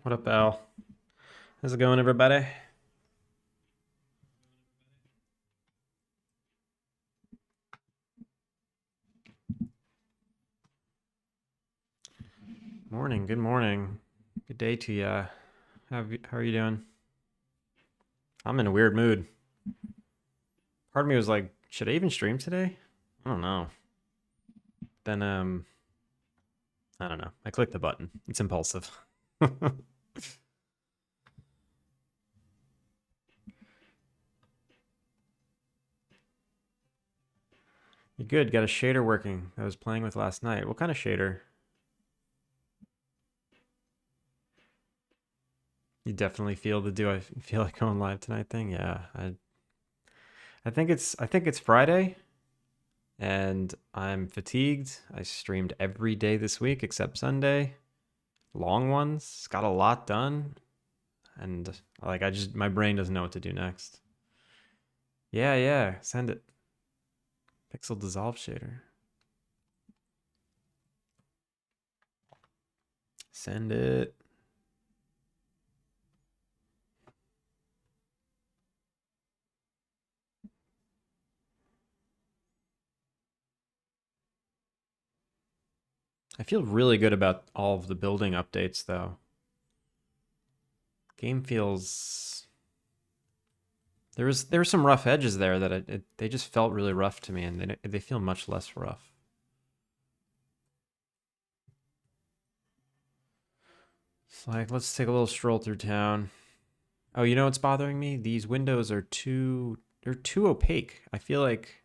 What up, Al? How's it going, everybody? Morning, good morning. Good day to ya. How are you doing? I'm in a weird mood. Part of me was like, should I even stream today? I don't know. Then, I don't know. I clicked the button. It's impulsive. You're good. Got a shader working I was playing with last night. What kind of shader? You definitely feel the do I feel like going live tonight thing? Yeah. I think it's Friday and I'm fatigued. I streamed every day this week except Sunday. Long ones. Got a lot done. And like my brain doesn't know what to do next. Yeah, yeah. Send it. Pixel dissolve shader. Send it. I feel really good about all of the building updates though. Game feels there were some rough edges there that they just felt really rough to me, and they feel much less rough. It's like, let's take a little stroll through town. Oh, you know what's bothering me? These windows are they're too opaque. I feel like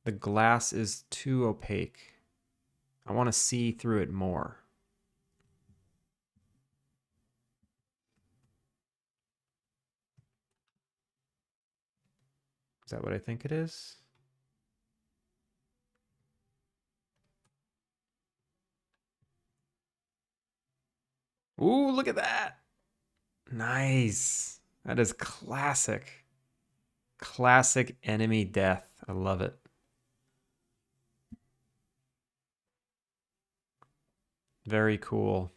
the glass is too opaque. I want to see through it more. Is that what I think it is? Ooh, look at that. Nice. That is classic. Classic enemy death. I love it. Very cool.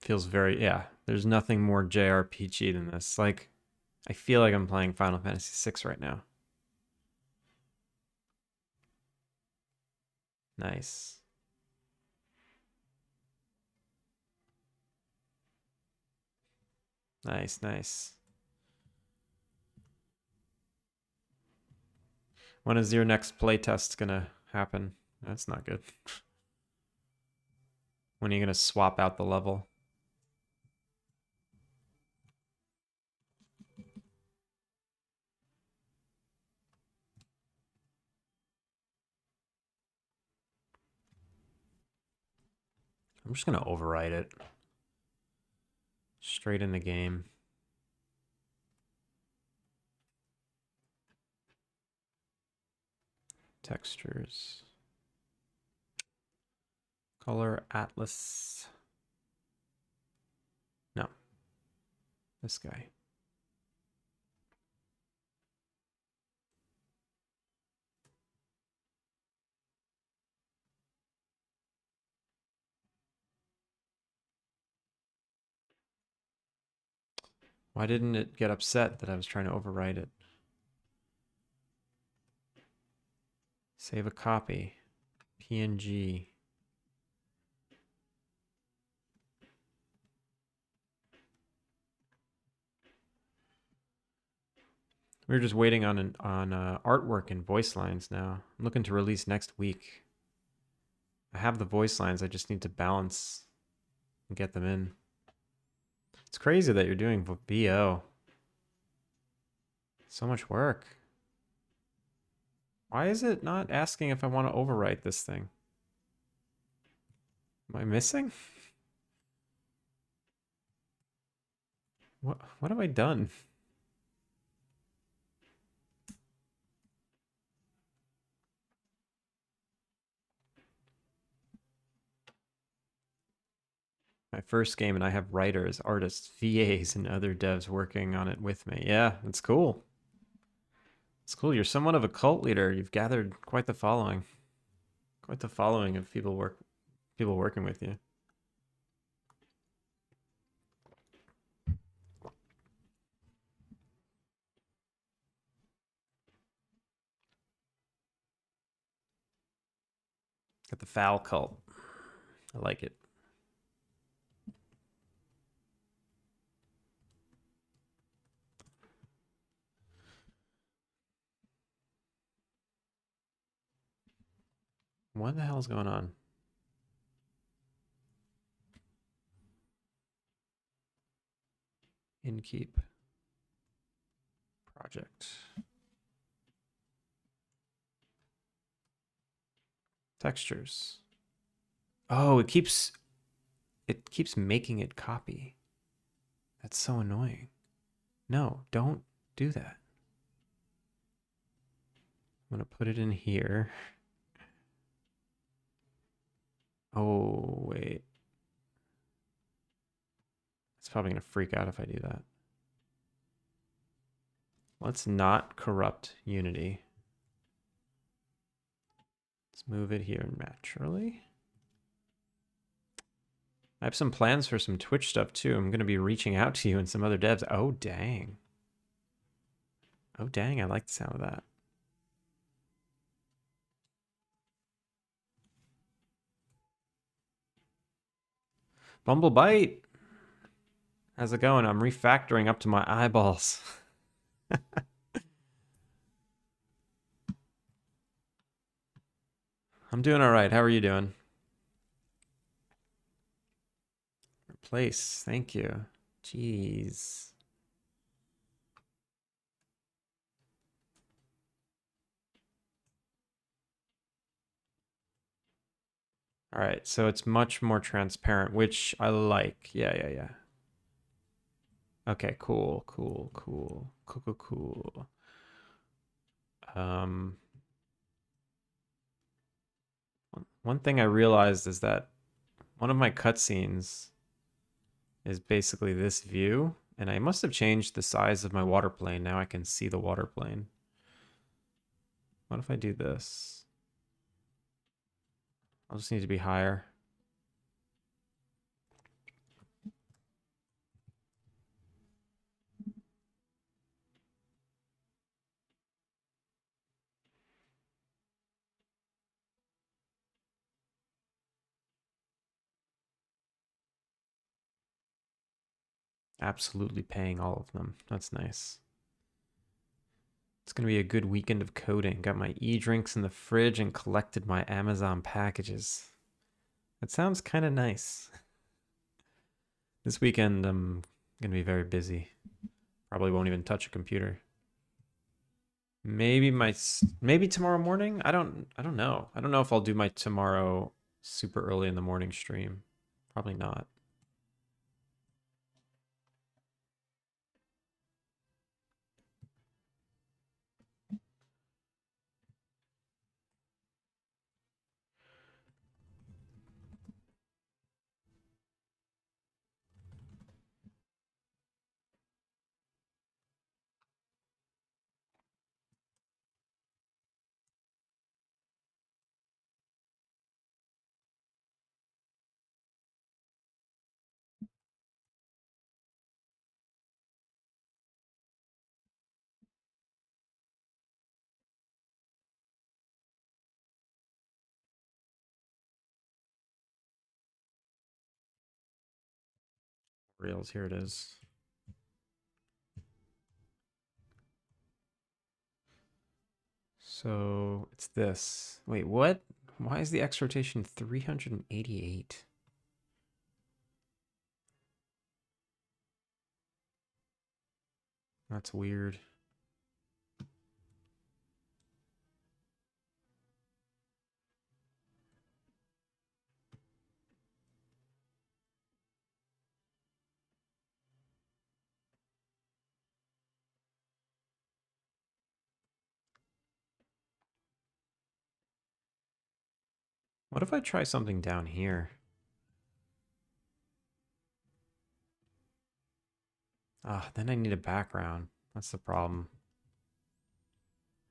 Feels very, yeah. There's nothing more JRPG than this. Like, I feel like I'm playing Final Fantasy VI right now. Nice. Nice, nice. When is your next playtest gonna happen? That's not good. When are you gonna swap out the level? I'm just gonna overwrite it. Straight in the game. Textures. Color Atlas. No, this guy. Why didn't it get upset that I was trying to overwrite it? Save a copy. PNG. We're just waiting on artwork and voice lines now. I'm looking to release next week. I have the voice lines. I just need to balance and get them in. It's crazy that you're doing VO. So much work. Why is it not asking if I want to overwrite this thing? Am I missing? What have I done? My first game, and I have writers, artists, VAs, and other devs working on it with me. Yeah, it's cool. It's cool. You're somewhat of a cult leader. You've gathered quite the following. Quite the following of people People working with you. Got the foul cult. I like it. What the hell is going on? Inkeep project. Textures. Oh, it keeps making it copy. That's so annoying. No, don't do that. I'm gonna put it in here. Oh, wait. It's probably gonna freak out if I do that. Let's not corrupt Unity. Let's move it here naturally. I have some plans for some Twitch stuff too. I'm gonna be reaching out to you and some other devs. Oh, dang. Oh, dang, I like the sound of that. Bumblebite! How's it going? I'm refactoring up to my eyeballs. I'm doing all right. How are you doing? Replace. Thank you. Jeez. All right, so it's much more transparent, which I like. Yeah. Okay, cool. Um, one thing I realized is that one of my cutscenes is basically this view, and I must have changed the size of my water plane. Now I can see the water plane. What if I do this? I'll just need to be higher. Absolutely paying all of them. That's nice. It's going to be a good weekend of coding. Got my e-drinks in the fridge and collected my Amazon packages. That sounds kind of nice. This weekend I'm going to be very busy. Probably won't even touch a computer. Maybe tomorrow morning? I don't know. I don't know if I'll do my tomorrow super early in the morning stream. Probably not. Reels, here it is. So it's this. Wait, what? Why is the X rotation 388? That's weird. What if I try something down here? Ah, then I need a background. That's the problem.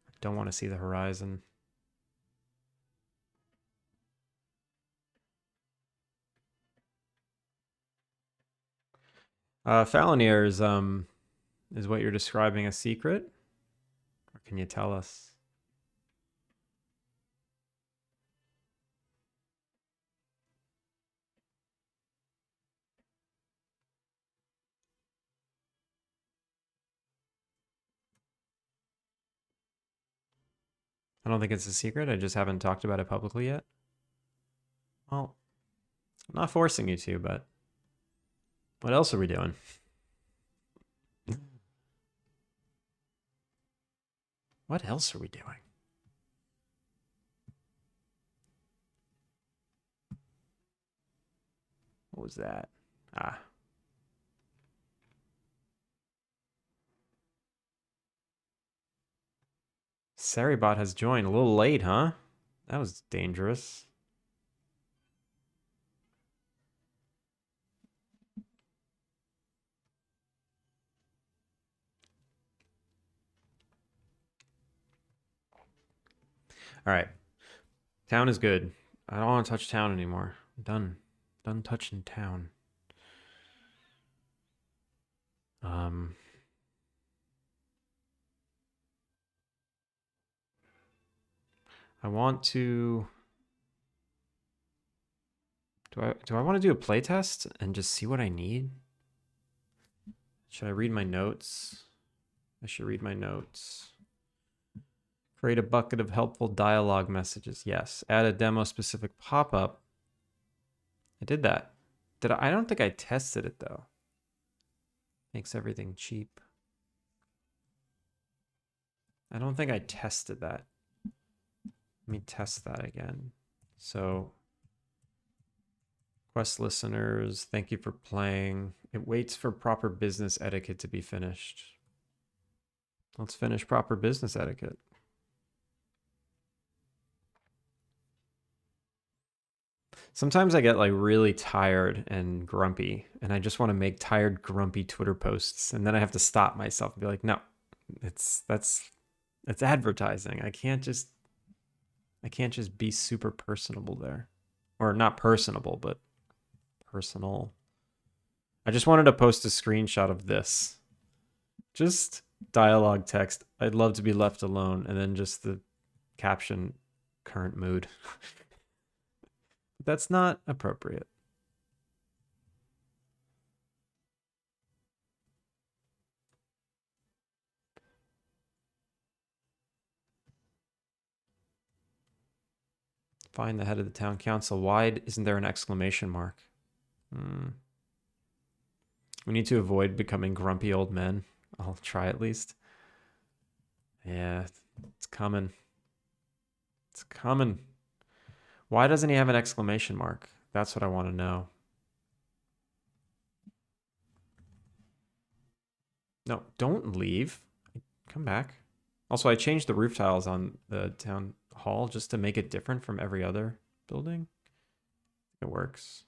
I don't want to see the horizon. Falonier is what you're describing a secret? Or can you tell us? I don't think it's a secret. I just haven't talked about it publicly yet. Well, I'm not forcing you to, but what else are we doing? What else are we doing? What was that? Ah. Saribot has joined. A little late, huh? That was dangerous. All right. Town is good. I don't want to touch town anymore. I'm done. Done touching town. I want to. Do I want to do a playtest and just see what I need? Should I read my notes? I should read my notes. Create a bucket of helpful dialogue messages. Yes. Add a demo specific pop-up. I did that. I don't think I tested it though. Makes everything cheap. I don't think I tested that. Let me test that again. So, quest listeners, thank you for playing. It waits for proper business etiquette to be finished. Let's finish proper business etiquette. Sometimes I get like really tired and grumpy, and I just want to make tired, grumpy Twitter posts, and then I have to stop myself and be like, no, it's advertising. I can't just be super personable there. Or not personable, but personal. I just wanted to post a screenshot of this. Just dialogue text. I'd love to be left alone, and then just the caption, current mood. That's not appropriate. Find the head of the town council. Why isn't there an exclamation mark? We need to avoid becoming grumpy old men. I'll try at least. Yeah, it's coming. It's coming. Why doesn't he have an exclamation mark? That's what I want to know. No, don't leave. Come back. Also, I changed the roof tiles on the town hall just to make it different from every other building. It works.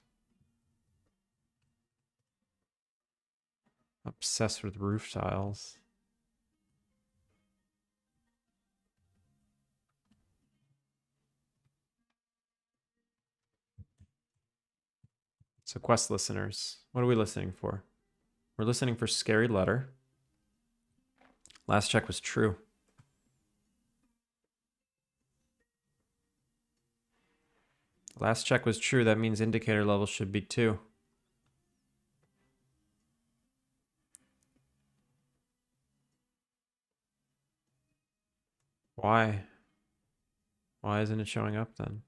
Obsessed with roof tiles. So quest listeners, what are we listening for? We're listening for Scary Letter. Last check was true. Last check was true. That means indicator level should be 2. Why? Why isn't it showing up then?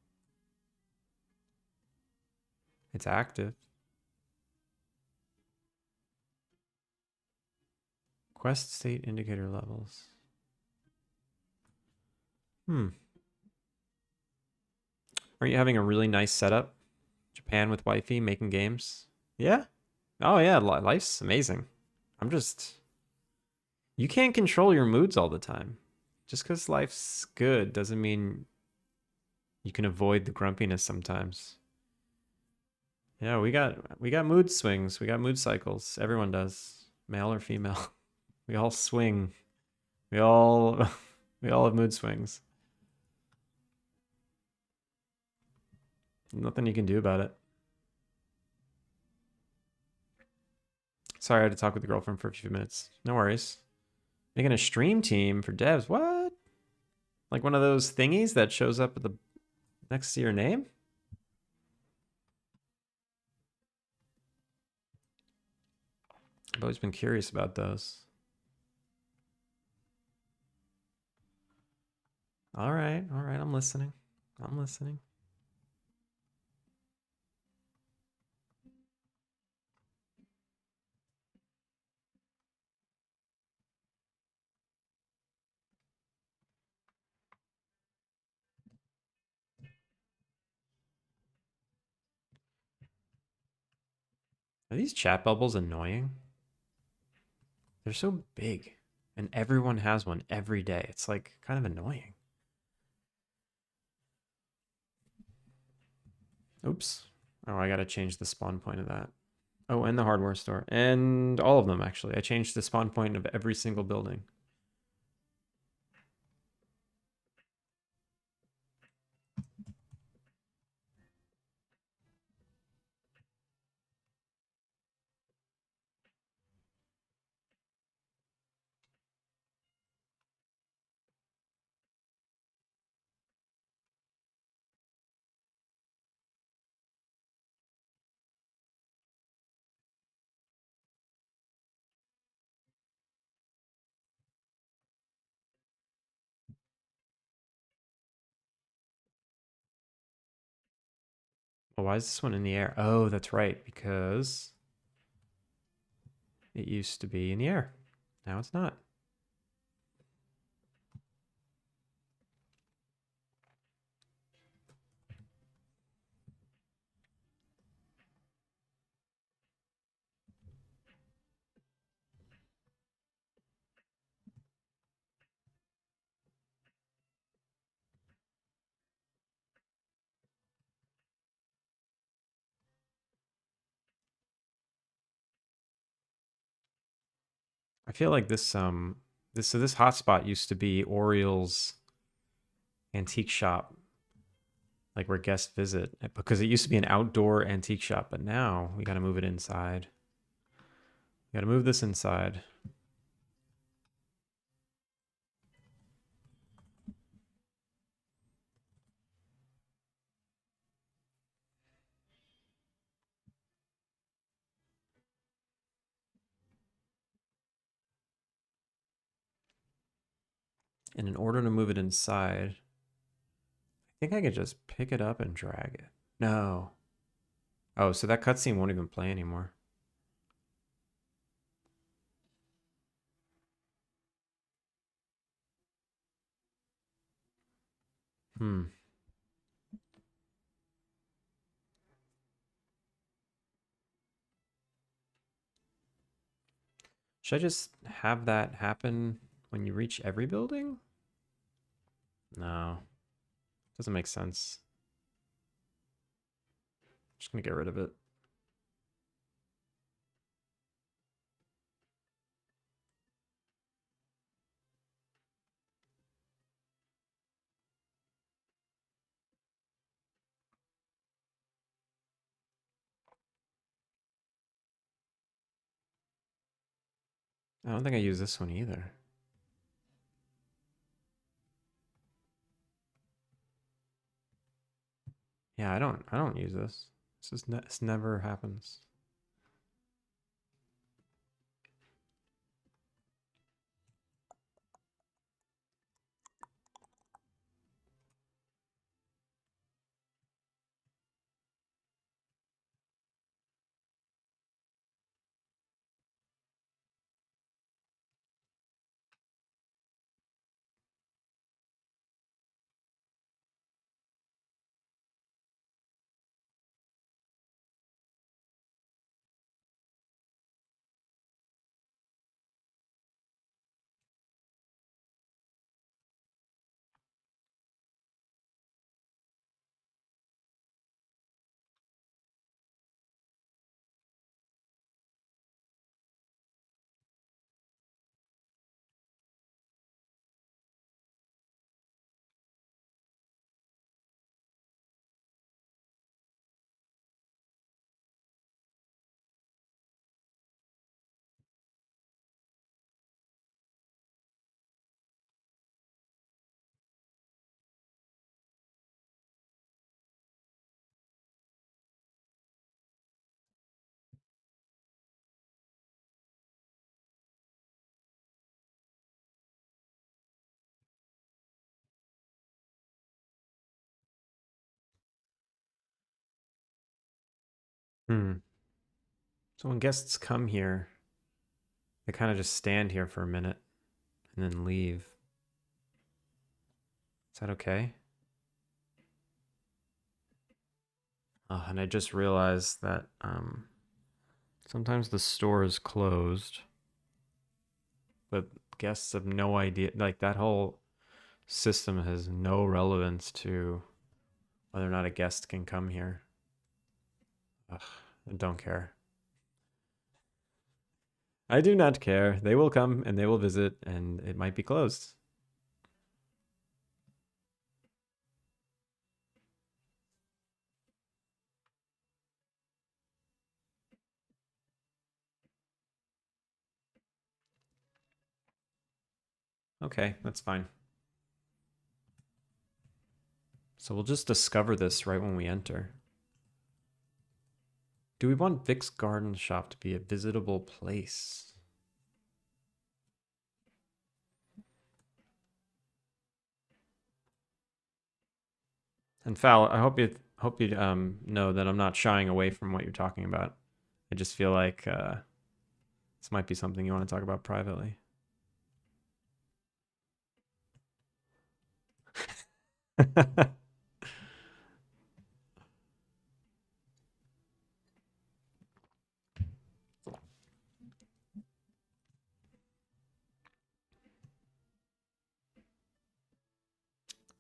It's active. Quest state indicator levels. Aren't you having a really nice setup? Japan with wifey making games? Yeah? Oh yeah, life's amazing. I'm just... You can't control your moods all the time. Just because life's good doesn't mean you can avoid the grumpiness sometimes. Yeah, we got mood swings. We got mood cycles. Everyone does. Male or female. We all swing. We all have mood swings. Nothing you can do about it. Sorry, I had to talk with the girlfriend for a few minutes. No worries. Making a stream team for devs. What? Like one of those thingies that shows up at the next to your name? I've always been curious about those. All right, I'm listening. I'm listening. Are these chat bubbles annoying? They're so big, and everyone has one every day. It's like kind of annoying. Oops. Oh, I gotta change the spawn point of that. Oh, and the hardware store. And all of them, actually. I changed the spawn point of every single building. Well, why is this one in the air? Oh, that's right, because it used to be in the air. Now it's not. I feel like this hotspot used to be Oriel's antique shop, like where guests visit, because it used to be an outdoor antique shop, but now we gotta move it inside. We gotta move this inside. And in order to move it inside, I think I could just pick it up and drag it. No. Oh, so that cutscene won't even play anymore. Hmm. Should I just have that happen when you reach every building? No. Doesn't make sense. Just gonna get rid of it. I don't think I use this one either. Yeah, I don't use this. This never happens. Hmm. So when guests come here, they kind of just stand here for a minute and then leave. Is that okay? And I just realized that sometimes the store is closed, but guests have no idea. Like that whole system has no relevance to whether or not a guest can come here. Ugh, I don't care. I do not care. They will come and they will visit, and it might be closed. Okay, that's fine. So we'll just discover this right when we enter. Do we want Vic's garden shop to be a visitable place? And Fal, I hope you know that I'm not shying away from what you're talking about. I just feel like this might be something you want to talk about privately.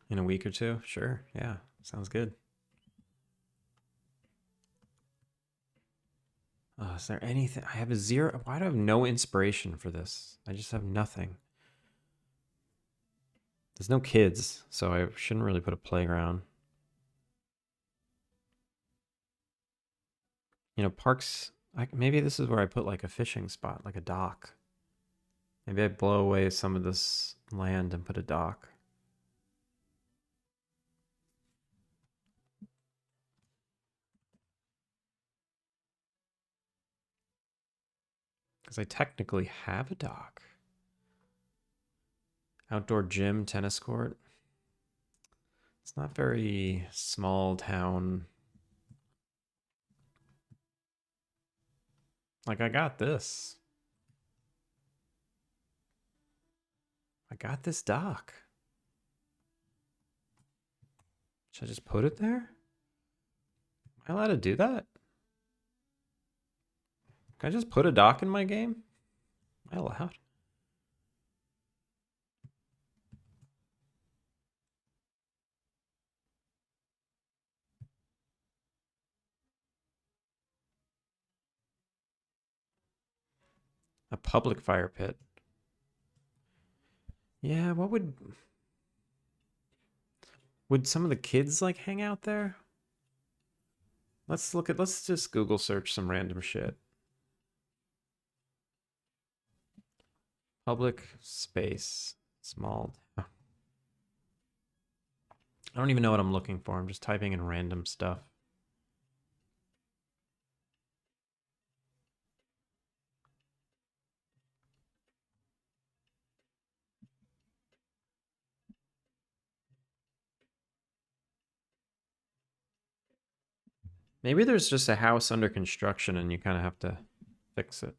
In a week or two? Sure. Yeah. Sounds good. Is there anything? I have a zero. Why do I have no inspiration for this? I just have nothing. There's no kids, so I shouldn't really put a playground. Parks. Maybe this is where I put like a fishing spot, like a dock. Maybe I blow away some of this land and put a dock. Because I technically have a dock. Outdoor gym, tennis court. It's not very small town. Like, I got this. I got this dock. Should I just put it there? Am I allowed to do that? Can I just put a dock in my game? Am I allowed? A public fire pit. Yeah, what would some of the kids like hang out there? Let's just Google search some random shit. Public space. Small. I don't even know what I'm looking for. I'm just typing in random stuff. Maybe there's just a house under construction and you kind of have to fix it.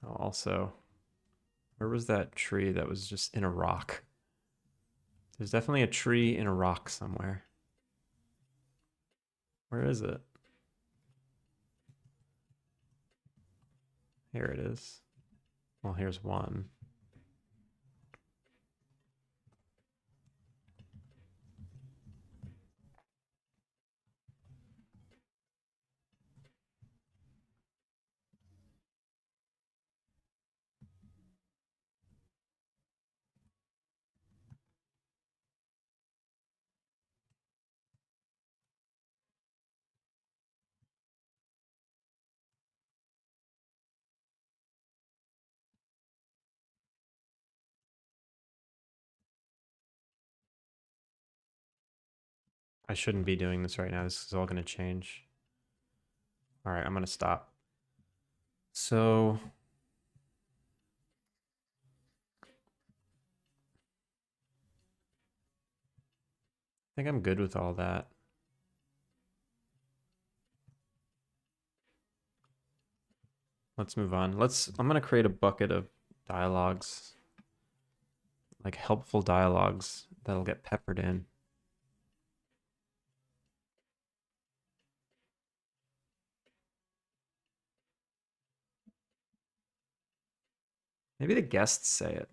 Oh, also, where was that tree that was just in a rock? There's definitely a tree in a rock somewhere. Where is it? Here it is. Well, here's one. I shouldn't be doing this right now. This is all going to change. All right, I'm going to stop. So, think I'm good with all that. Let's move on. I'm gonna create a bucket of dialogues, like helpful dialogues that'll get peppered in. Maybe the guests say it.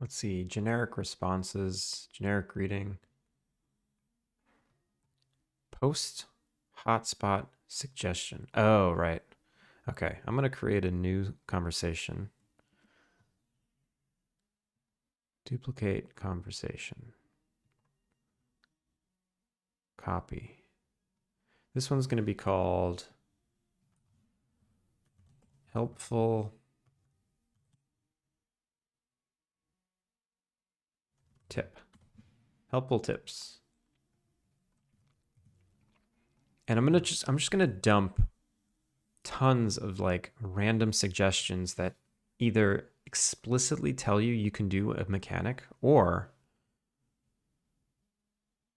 Let's see, generic responses, generic greeting, post hotspot suggestion. Oh, right. Okay, I'm gonna create a new conversation. Duplicate conversation. Copy. This one's gonna be called helpful tip. Helpful tips. And I'm just gonna dump tons of like random suggestions that either explicitly tell you you can do a mechanic or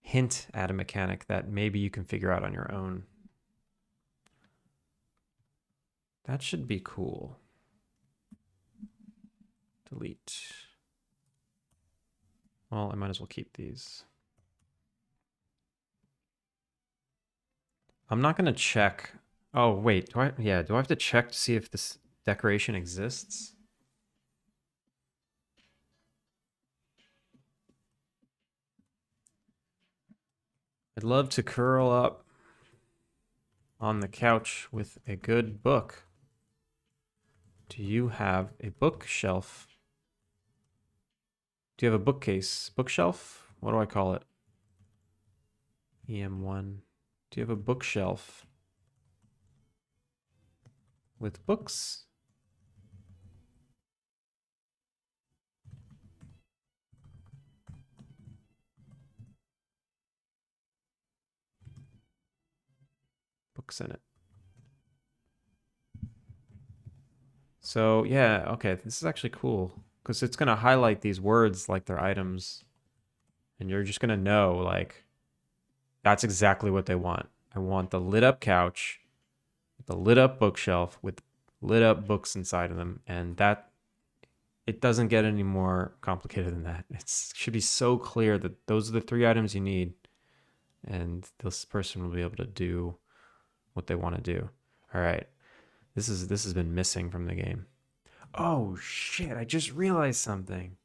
hint at a mechanic that maybe you can figure out on your own. That should be cool. Delete. Well, I might as well keep these. I'm not going to check. Oh, wait. Do I have to check to see if this decoration exists? I'd love to curl up on the couch with a good book. Do you have a bookshelf? Do you have a bookcase? Bookshelf? What do I call it? EM1. Do you have a bookshelf with books? Books in it. So yeah, okay, this is actually cool because it's gonna highlight these words like they're items, and you're just gonna know like that's exactly what they want. I want the lit up couch, the lit up bookshelf with lit up books inside of them, and that it doesn't get any more complicated than that. It should be so clear that those are the three items you need, and this person will be able to do what they want to do. All right, this has been missing from the game. Oh shit, I just realized something.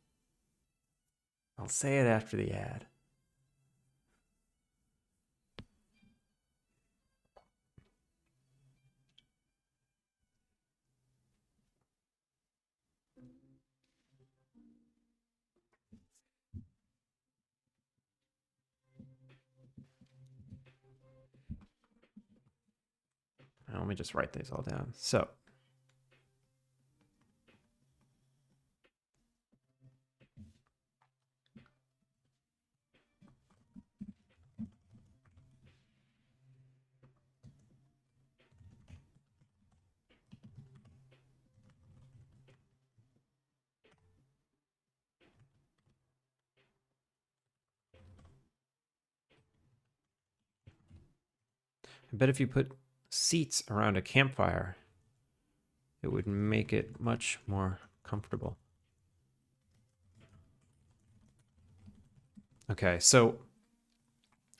I'll say it after the ad. Let me just write these all down. So, I bet if you put seats around a campfire, it would make it much more comfortable. Okay, so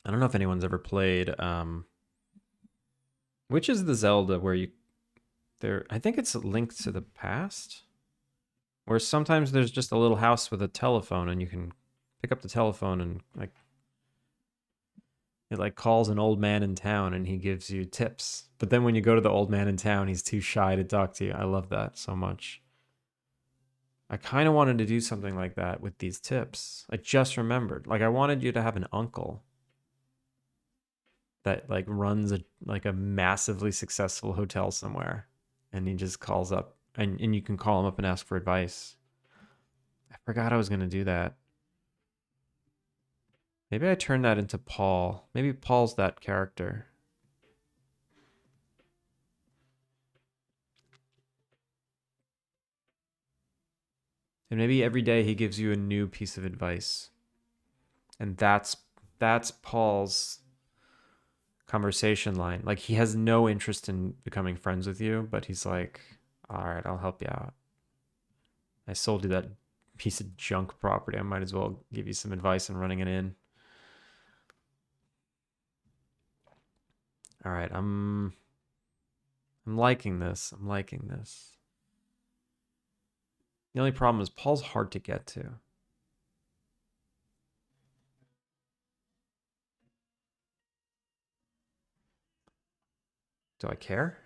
I don't know if anyone's ever played which is the Zelda where you there I think it's linked to the past where sometimes there's just a little house with a telephone and you can pick up the telephone and like it like calls an old man in town and he gives you tips. But then when you go to the old man in town, he's too shy to talk to you. I love that so much. I kind of wanted to do something like that with these tips. I just remembered. Like I wanted you to have an uncle that like runs a massively successful hotel somewhere and he just calls up and you can call him up and ask for advice. I forgot I was going to do that. Maybe I turn that into Paul. Maybe Paul's that character. And maybe every day he gives you a new piece of advice. And that's Paul's conversation line. Like he has no interest in becoming friends with you, but he's like, "All right, I'll help you out. I sold you that piece of junk property. I might as well give you some advice on running it in." All right, I'm liking this. I'm liking this. The only problem is Paul's hard to get to. Do I care?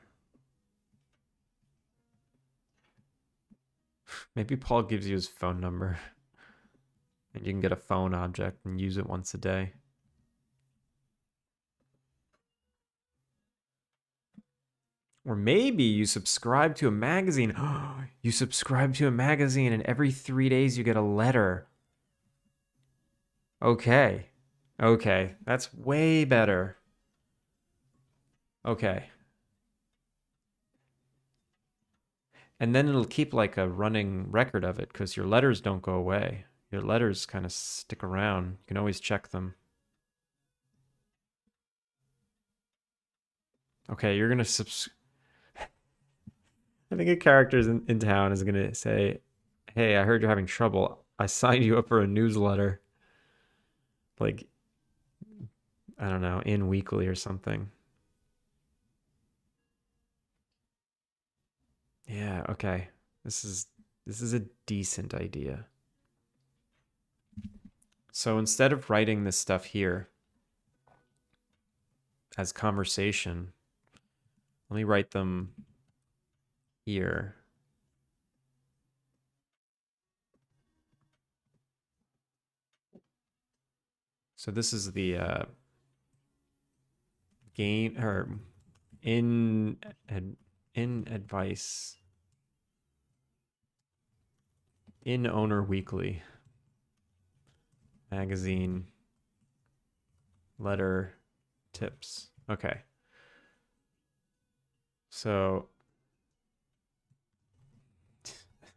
Maybe Paul gives you his phone number and you can get a phone object and use it once a day. Or maybe you subscribe to a magazine. You subscribe to a magazine and every 3 days you get a letter. Okay. Okay. That's way better. Okay. And then it'll keep like a running record of it because your letters don't go away. Your letters kind of stick around. You can always check them. Okay, you're gonna I think a character in town is gonna say, "Hey, I heard you're having trouble. I signed you up for a newsletter, like I don't know, in weekly or something." Yeah, okay. This is this is a decent idea. So instead of writing this stuff here as conversation, let me write them here. So this is the game or in in advice in owner weekly magazine letter tips. Okay. So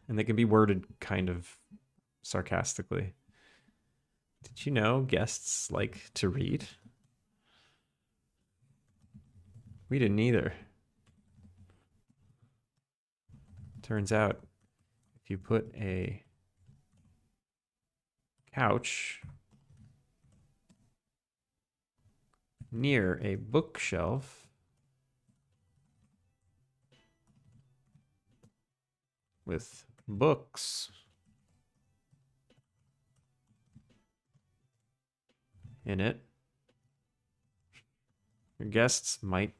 and they can be worded kind of sarcastically. Did you know guests like to read? We didn't either. Turns out if you put a couch near a bookshelf with books in it, your guests might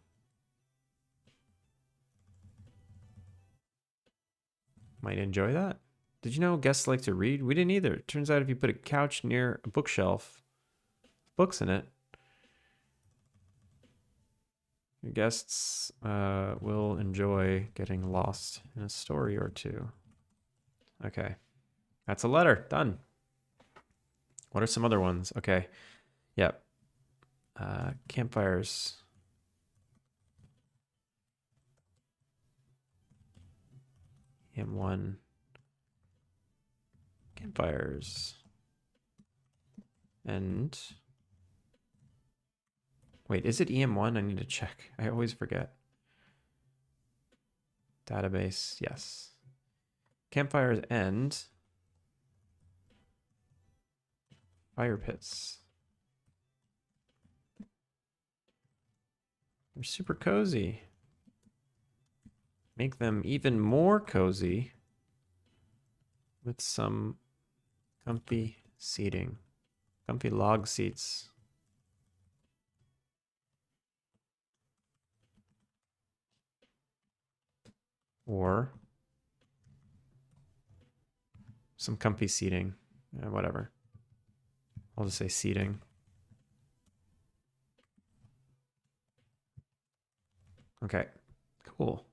enjoy that. Did you know guests like to read? We didn't either. It turns out if you put a couch near a bookshelf, books in it, your guests will enjoy getting lost in a story or two. Okay. That's a letter. Done. What are some other ones? Okay. Yep. Campfires. M1. Campfires. And wait, is it EM1? I need to check. I always forget. Database. Yes. Campfires and fire pits. They're super cozy. Make them even more cozy with some comfy seating, comfy log seats. Or some comfy seating, whatever. I'll just say seating. Okay, cool.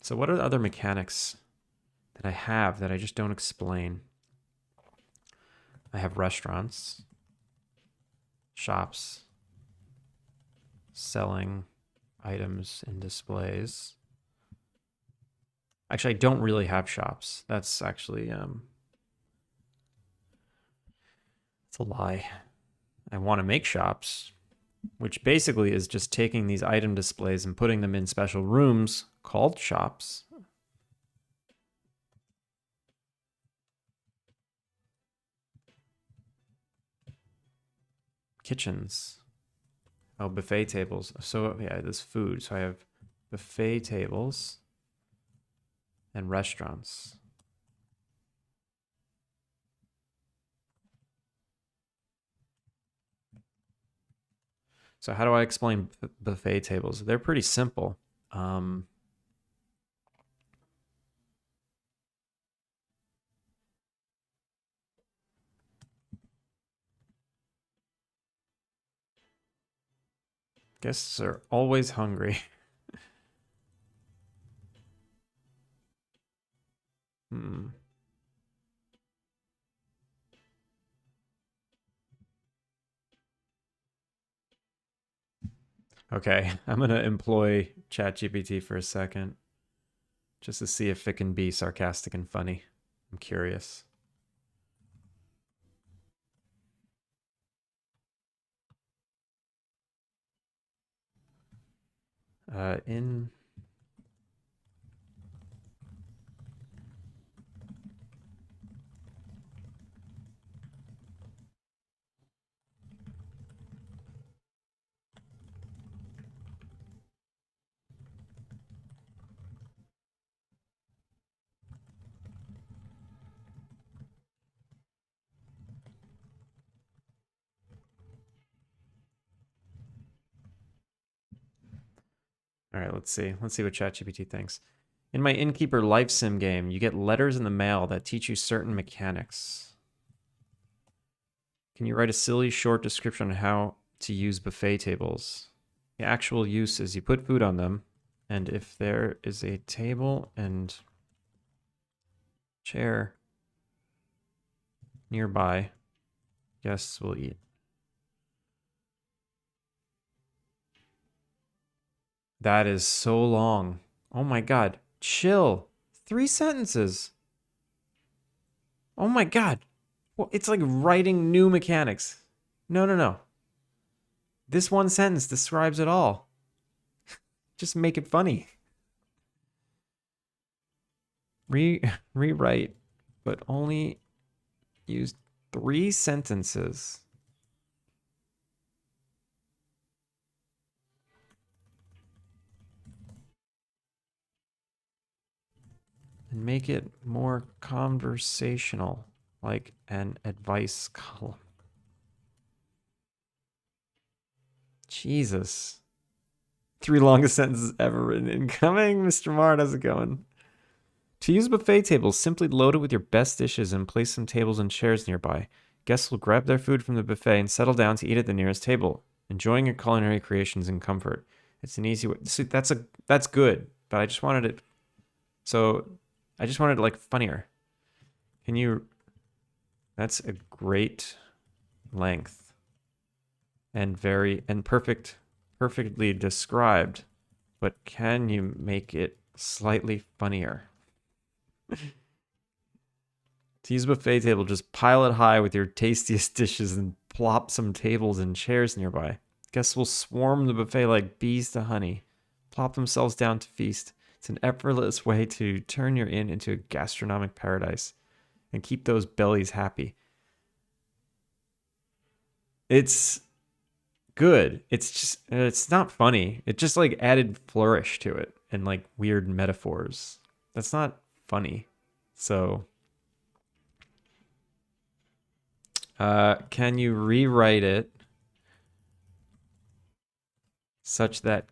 So what are the other mechanics that I have that I just don't explain? I have restaurants, shops, selling items and displays. Actually, I don't really have shops. That's actually it's a lie. I want to make shops, which basically is just taking these item displays and putting them in special rooms called shops. Kitchens. Oh, buffet tables. So yeah, there's food. So I have buffet tables and restaurants. So how do I explain buffet tables? They're pretty simple. Guests are always hungry. Hmm. Okay, I'm gonna employ ChatGPT for a second, just to see if it can be sarcastic and funny. I'm curious. In All right, let's see. Let's see what ChatGPT thinks. In my Innkeeper life sim game, you get letters in the mail that teach you certain mechanics. Can you write a silly short description on how to use buffet tables? The actual use is you put food on them, and if there is a table and chair nearby, guests will eat. That is so long. Oh my god. Chill. 3 sentences. Oh my god. Well, it's like writing new mechanics. No, no, no. This one sentence describes it all. Just make it funny. Rewrite, but only use 3 sentences. And make it more conversational, like an advice column. Jesus. 3 longest sentences ever written incoming. Mr. Mart, how's it going? To use buffet tables, simply load it with your best dishes and place some tables and chairs nearby. Guests will grab their food from the buffet and settle down to eat at the nearest table, enjoying your culinary creations in comfort. It's an easy way. So that's good, but I just wanted it. So I just wanted it like funnier. Can you? That's a great length and perfectly described. But can you make it slightly funnier? To use a buffet table, just pile it high with your tastiest dishes and plop some tables and chairs nearby. Guests will swarm the buffet like bees to honey, plop themselves down to feast. It's an effortless way to turn your inn into a gastronomic paradise and keep those bellies happy. It's good. It's not funny. It just like added flourish to it and like weird metaphors. That's not funny. So can you rewrite it such that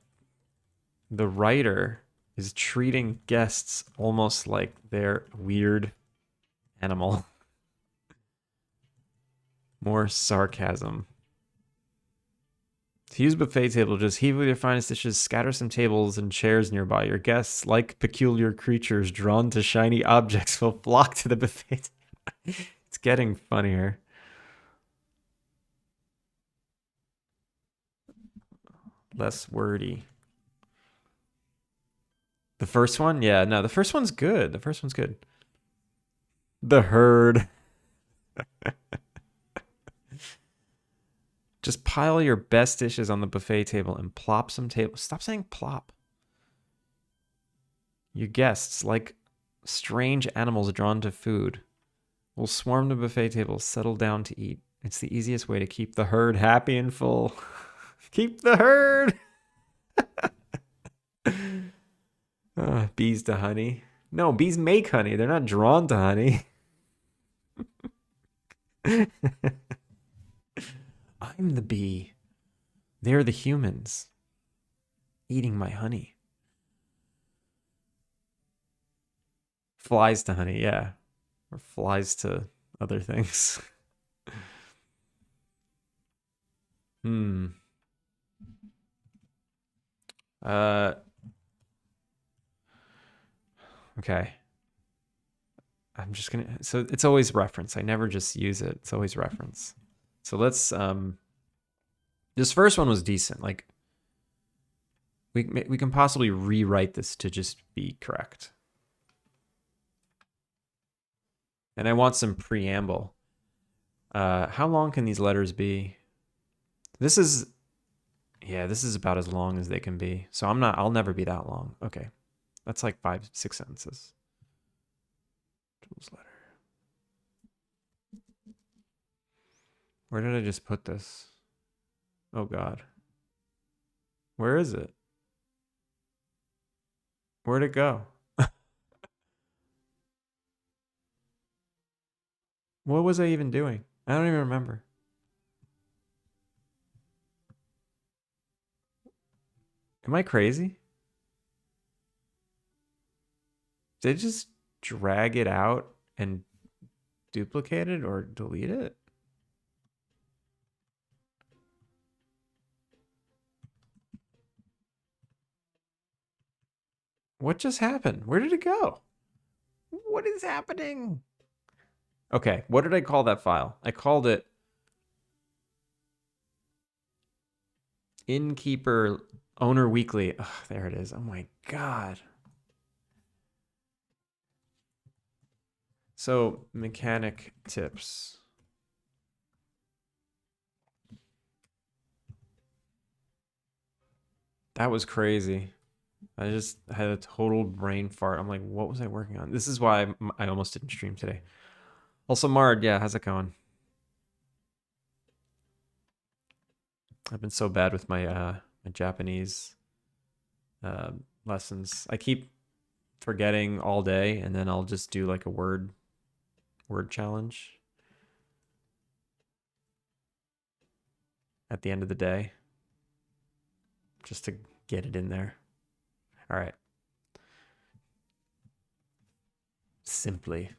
the writer is treating guests almost like they're weird animal? More sarcasm. To use buffet table, just heap with your finest dishes, scatter some tables and chairs nearby. Your guests, like peculiar creatures drawn to shiny objects, will flock to the buffet. It's getting funnier. less wordy. The first one? Yeah, no, the first one's good. The first one's good. The herd. Just pile your best dishes on the buffet table and plop some tables. Stop saying plop. Your guests, like strange animals drawn to food, will swarm the buffet table, settle down to eat. It's the easiest way to keep the herd happy and full. Keep the herd. Bees to honey. No, bees make honey. They're not drawn to honey. I'm the bee. They're the humans eating my honey. Flies to honey, yeah. Or flies to other things. Uh, okay. I'm just gonna, so it's always reference. I never just use it. It's always reference. So let's, this first one was decent. Like, we can possibly rewrite this to just be correct. And I want some preamble. How long can these letters be? This is, yeah, this is about as long as they can be. So I'll never be that long. Okay. That's like 5, 6 sentences. Jules letter. Where did I just put this? Oh God. Where is it? Where'd it go? What was I even doing? I don't even remember. Am I crazy? Did I just drag it out and duplicate it or delete it? What just happened? Where did it go? What is happening? Okay, what did I call that file? I called it Innkeeper Owner Weekly. Ugh, there it is. Oh my God. So, mechanic tips. That was crazy. I just had a total brain fart. I'm like, what was I working on? This is why I almost didn't stream today. Also, Mard, yeah, how's it going? I've been so bad with my my Japanese lessons. I keep forgetting all day, and then I'll just do like a word challenge at the end of the day, just to get it in there. All right. Simply.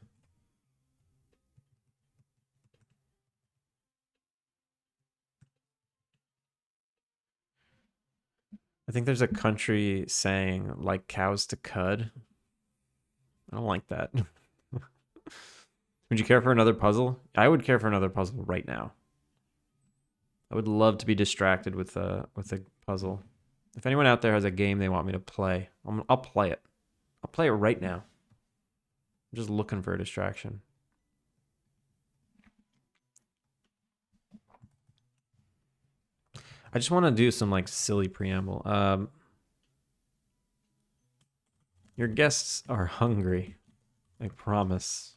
I think there's a country saying like cows to cud. I don't like that. Would you care for another puzzle? I would care for another puzzle right now. I would love to be distracted with a puzzle. If anyone out there has a game they want me to play, I'll play it. I'll play it right now. I'm just looking for a distraction. I just want to do some like silly preamble. Your guests are hungry. I promise.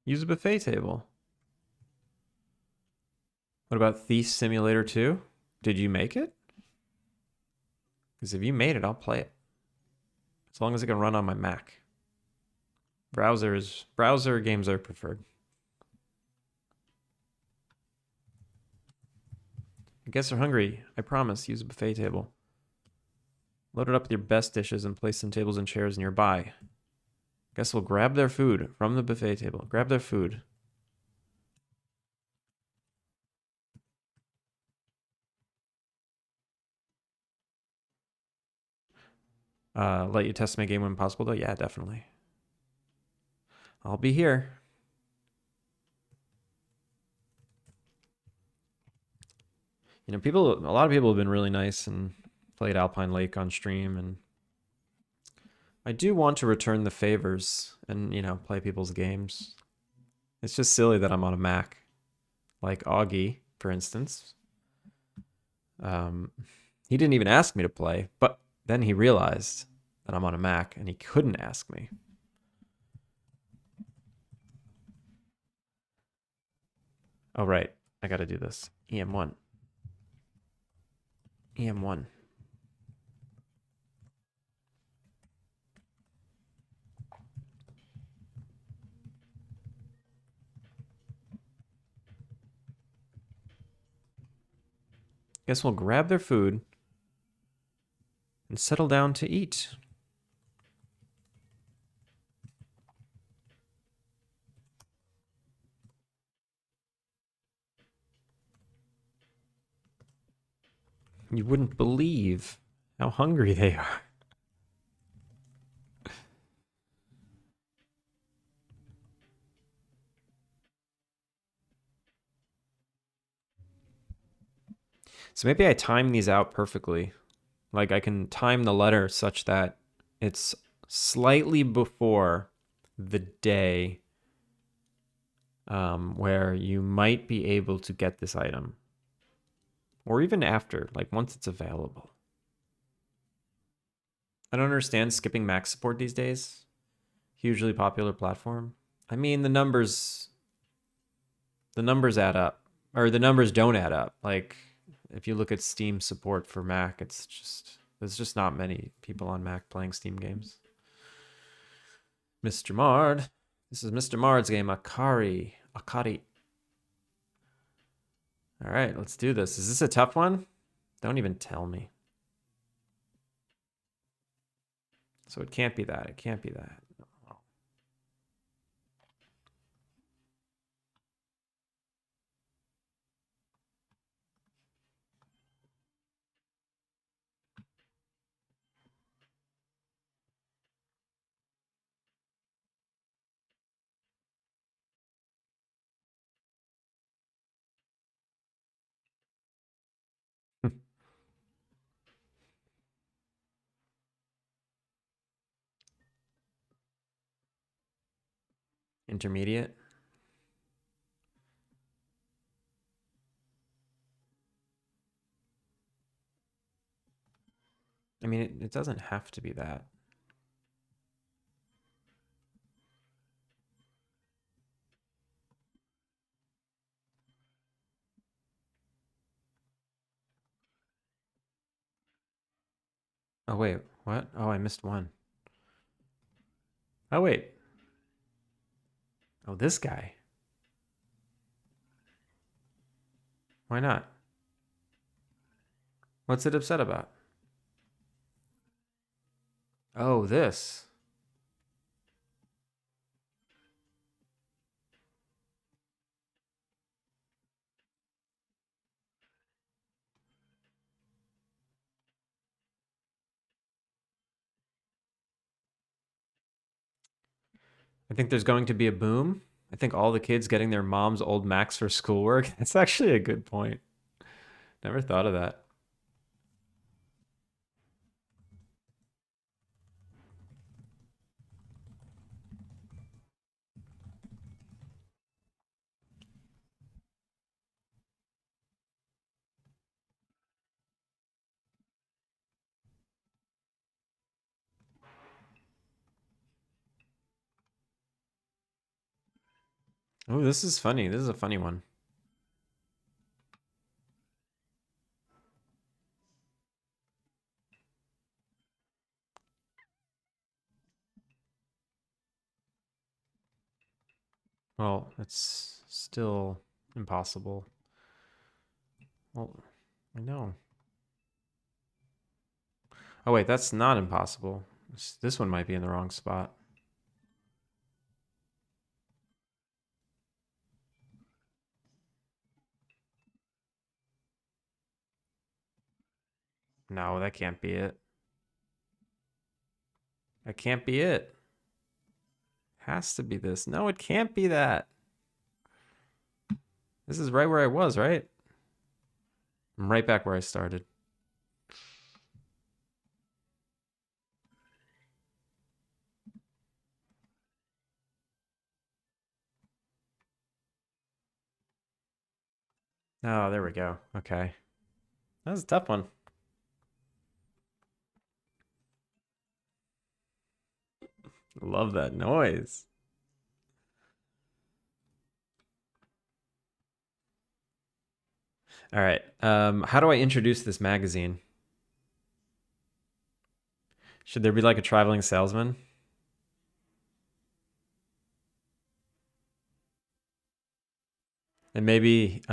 Use a buffet table. What about Thief Simulator 2? Did you make it? Because if you made it, I'll play it. As long as it can run on my Mac. Browser games are preferred. Guests are hungry. I promise. Use a buffet table. Load it up with your best dishes and place some tables and chairs nearby. Guests will grab their food from the buffet table. Grab their food. Let you test my game when possible, though? Yeah, definitely. I'll be here. You know, a lot of people have been really nice and played Alpine Lake on stream, and I do want to return the favors and, you know, play people's games. It's just silly that I'm on a Mac, like Augie, for instance. He didn't even ask me to play, but then he realized that I'm on a Mac and he couldn't ask me. Oh, right. I got to do this. EM1. EM1. Guess we'll grab their food and settle down to eat. You wouldn't believe how hungry they are. So maybe I time these out perfectly. Like I can time the letter such that it's slightly before the day where you might be able to get this item. Or even after, like once it's available. I don't understand skipping Mac support these days. Hugely popular platform. I mean, the numbers add up. Or the numbers don't add up. Like if you look at Steam support for Mac, there's just not many people on Mac playing Steam games. Mr. Mard. This is Mr. Mard's game, Akari. All right, let's do this. Is this a tough one? Don't even tell me. So it can't be that. It can't be that. Intermediate. I mean, it doesn't have to be that. Oh, wait. What? Oh, I missed one. Oh, wait. Oh, this guy. Why not? What's it upset about? Oh, this. I think there's going to be a boom. I think all the kids getting their mom's old Macs for schoolwork. That's actually a good point. Never thought of that. Oh, this is funny. This is a funny one. Well, it's still impossible. Well, I know. Oh, wait, that's not impossible. This one might be in the wrong spot. No, that can't be it. That can't be it. Has to be this. No, it can't be that. This is right where I was, right? I'm right back where I started. Oh, there we go. Okay. That was a tough one. Love that noise. All right. How do I introduce this magazine? Should there be like a traveling salesman? And maybe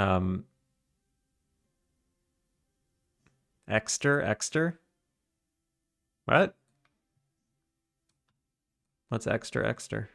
Exter? What? What's Exter?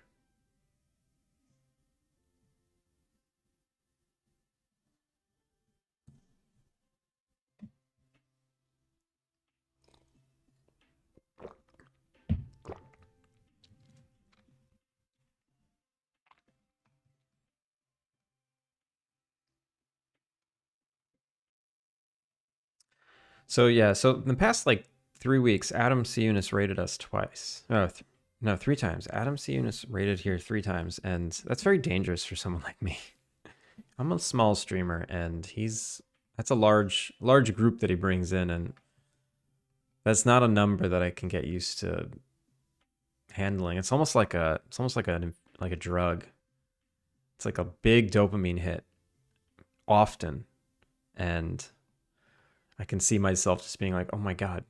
So yeah, so in the past like 3 weeks, Adam C. Eunice rated us twice. No, 3 times. Adam C. Eunice rated here 3 times, and that's very dangerous for someone like me. I'm a small streamer, and that's a large group that he brings in, and that's not a number that I can get used to handling. It's almost like a drug. It's like a big dopamine hit often, and I can see myself just being like, "Oh my god,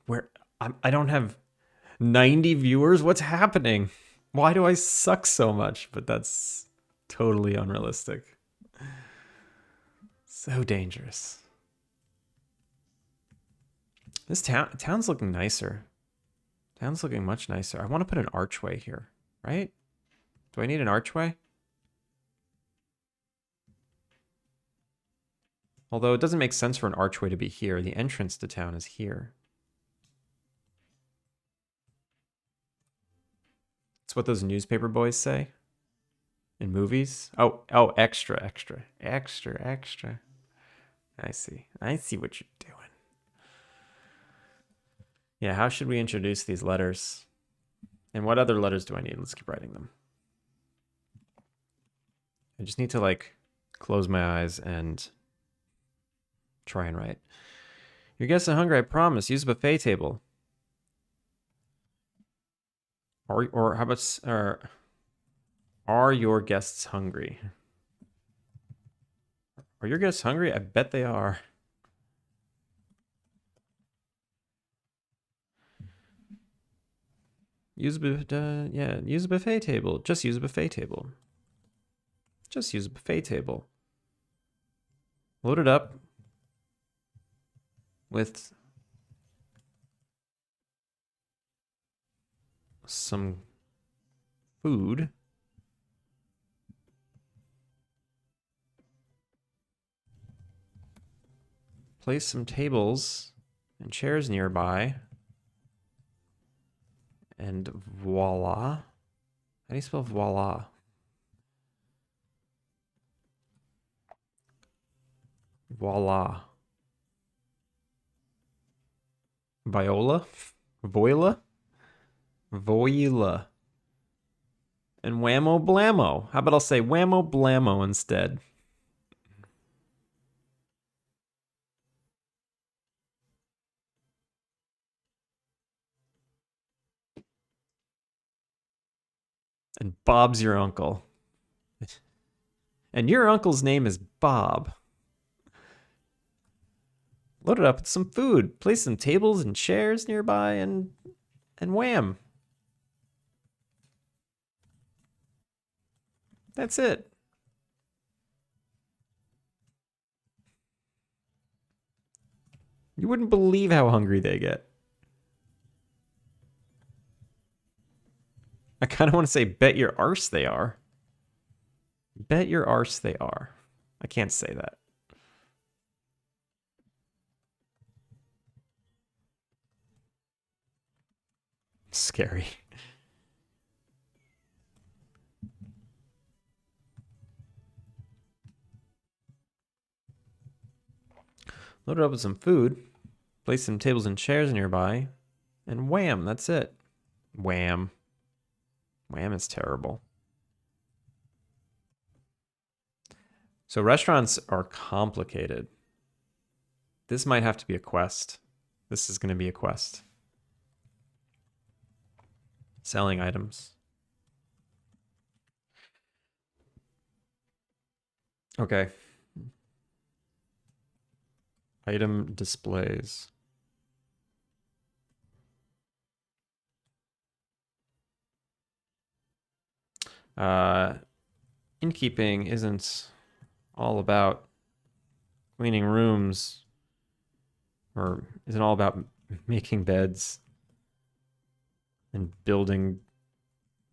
I don't have 90 viewers? What's happening? Why do I suck so much?" But that's totally unrealistic. So dangerous. This town's looking nicer. Town's looking much nicer. I want to put an archway here, right? Do I need an archway? Although it doesn't make sense for an archway to be here. The entrance to town is here. It's what those newspaper boys say in movies. Oh, extra. I see what you're doing. Yeah, how should we introduce these letters? And what other letters do I need? Let's keep writing them. I just need to like close my eyes and try and write. Your guests are hungry, I promise. Use a buffet table. Or how about are your guests hungry? Are your guests hungry? I bet they are. Use a buffet table. Just use a buffet table. Just use a buffet table. Load it up with some food. Place some tables and chairs nearby. And voila. How do you spell voila? Voila. Viola? Voila? Voila. And whammo blammo. How about I'll say whammo blammo instead? And Bob's your uncle. And your uncle's name is Bob. Load it up with some food. Place some tables and chairs nearby and wham. That's it. You wouldn't believe how hungry they get. I kind of want to say bet your arse they are. Bet your arse they are. I can't say that. Scary. Load it up with some food. Place some tables and chairs nearby. And wham, that's it. Wham. Wham is terrible. So restaurants are complicated. This might have to be a quest. This is going to be a quest. Selling items. Okay. Item displays. Innkeeping isn't all about cleaning rooms, or isn't all about making beds and building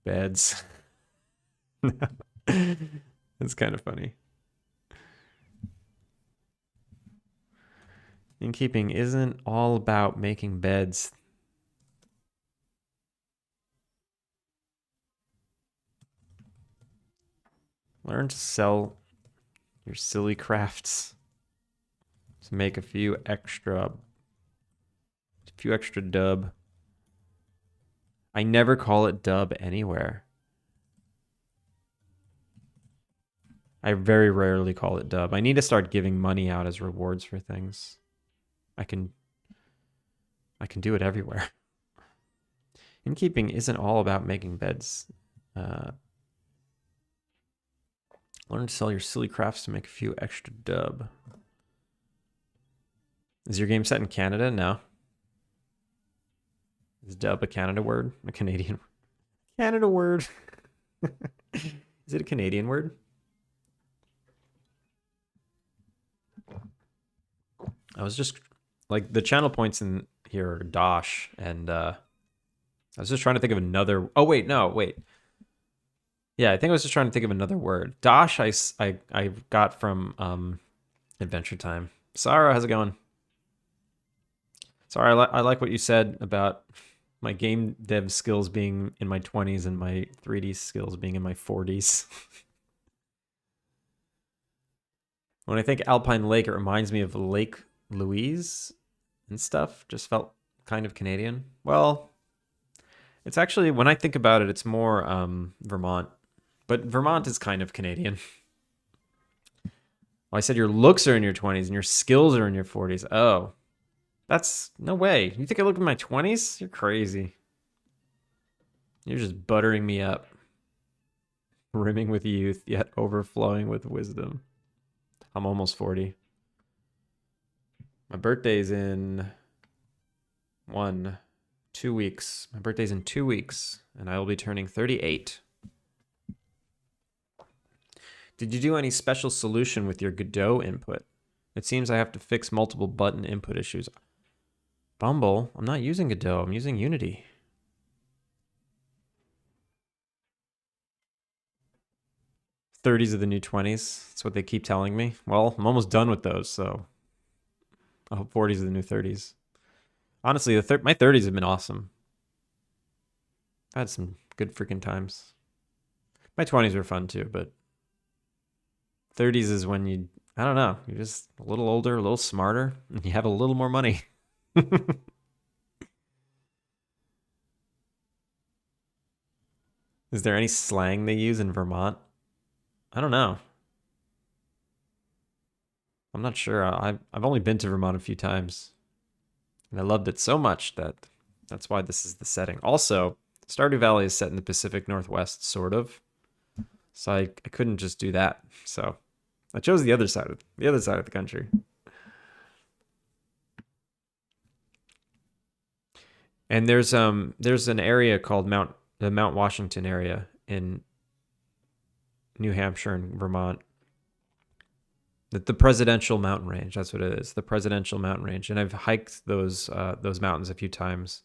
beds. It's kind of funny. Innkeeping isn't all about making beds. Learn to sell your silly crafts to make a few extra dub. I never call it dub anywhere. I very rarely call it dub. I need to start giving money out as rewards for things. I can do it everywhere. Innkeeping isn't all about making beds. Learn to sell your silly crafts to make a few extra dub. Is your game set in Canada? No. Is dub a Canada word? A Canadian word? Canada word. Is it a Canadian word? I was just like, the channel points in here are Dosh, and I was just trying to think of another. Oh wait, no, wait. Yeah, I think I was just trying to think of another word. Dosh, I got from Adventure Time. Sarah, how's it going? Sorry, I like what you said about my game dev skills being in my 20s and my 3D skills being in my 40s. When I think Alpine Lake, it reminds me of Lake Louise and stuff. Just felt kind of Canadian. Well, it's actually, when I think about it, it's more Vermont. But Vermont is kind of Canadian. Well, I said your looks are in your 20s and your skills are in your 40s. Oh, that's no way. You think I look in my 20s? You're crazy. You're just buttering me up. Rimming with youth, yet overflowing with wisdom. I'm almost 40. My birthday's in 2 weeks. My birthday's in 2 weeks, and I will be turning 38. Did you do any special solution with your Godot input? It seems I have to fix multiple button input issues. Bumble? I'm not using Godot. I'm using Unity. '30s are the new 20s. That's what they keep telling me. Well, I'm almost done with those, so I hope 40s are the new 30s. Honestly, my 30s have been awesome. I had some good freaking times. My 20s were fun too, but 30s is when I don't know, you're just a little older, a little smarter, and you have a little more money. Is there any slang they use in Vermont? I don't know. I'm not sure. I've only been to Vermont a few times, and I loved it so much that's why this is the setting. Also, Stardew Valley is set in the Pacific Northwest, sort of. So I couldn't just do that. So I chose the other side of the country. And there's an area called the Mount Washington area in New Hampshire and Vermont. The presidential mountain range, that's what it is. The presidential mountain range. And I've hiked those mountains a few times.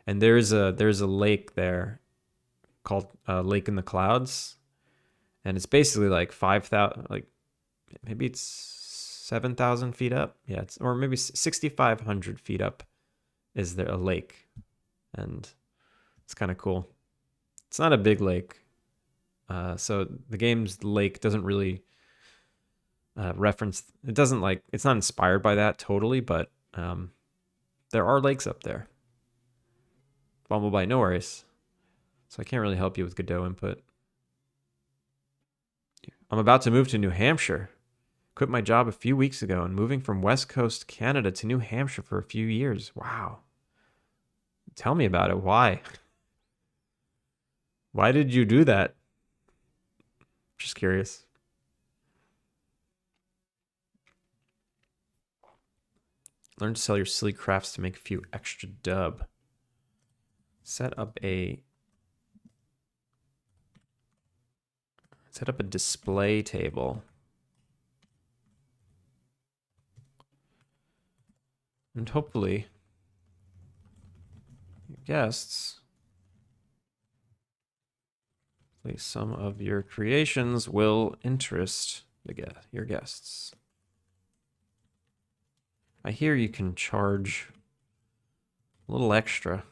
And there's a lake there called Lake in the Clouds. And it's basically like 5,000, like maybe it's 7,000 feet up. Yeah, or maybe 6,500 feet up is there a lake. And it's kind of cool. It's not a big lake. So the game's lake doesn't really reference. It doesn't like it's not inspired by that totally, but there are lakes up there. Bumblebee, no worries. So I can't really help you with Godot input. I'm about to move to New Hampshire. Quit my job a few weeks ago and moving from West Coast Canada to New Hampshire for a few years. Wow. Tell me about it. Why? Why did you do that? Just curious. Learn to sell your silly crafts to make a few extra dub. Set up a display table. And hopefully guests, some of your creations will interest your guests. I hear you can charge a little extra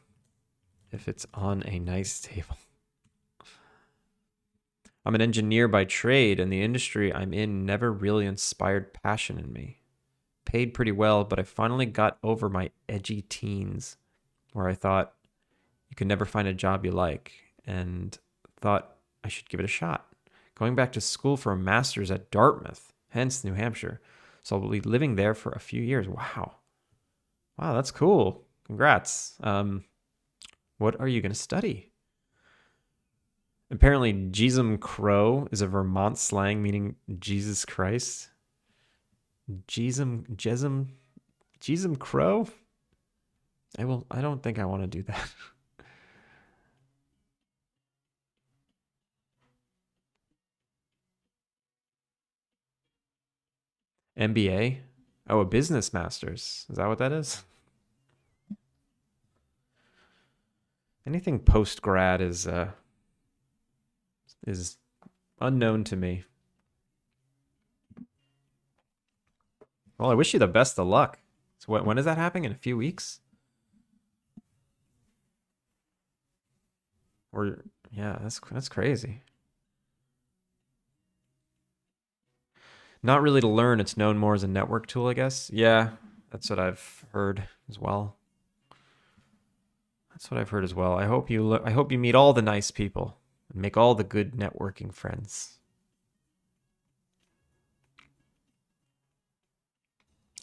if it's on a nice table. I'm an engineer by trade, and the industry I'm in never really inspired passion in me. Paid pretty well, but I finally got over my edgy teens where I thought you could never find a job you like and thought I should give it a shot. Going back to school for a master's at Dartmouth, hence New Hampshire. So I'll be living there for a few years. Wow. Wow, that's cool. Congrats. What are you going to study? Apparently, Jesum Crow is a Vermont slang meaning Jesus Christ. Jesum Crow? I don't think I want to do that. MBA? Oh, a business master's. Is that what that is? Anything post grad is unknown to me. Well, I wish you the best of luck. So when is that happening? In a few weeks? Or yeah, that's crazy. Not really to learn. It's known more as a network tool, I guess. Yeah, that's what I've heard as well. That's what I've heard as well. I hope you meet all the nice people and make all the good networking friends.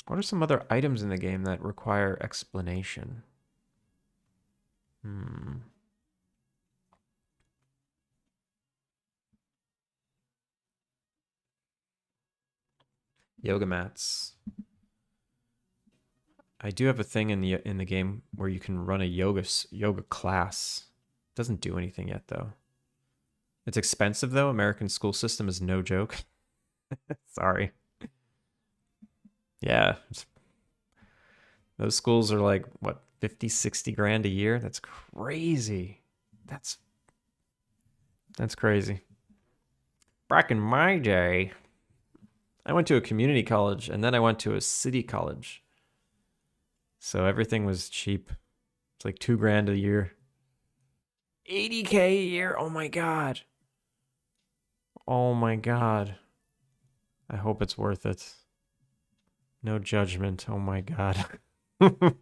What are some other items in the game that require explanation? Yoga mats. I do have a thing in the game where you can run a yoga class. Doesn't do anything yet though. It's expensive though. American school system is no joke. Sorry. Yeah. Those schools are like what 50, 60 grand a year. That's crazy. That's crazy. Back in my day, I went to a community college and then I went to a city college. So everything was cheap. It's like 2 grand a year. 80K a year. Oh my God. Oh my God. I hope it's worth it. No judgment. Oh my God. Gonna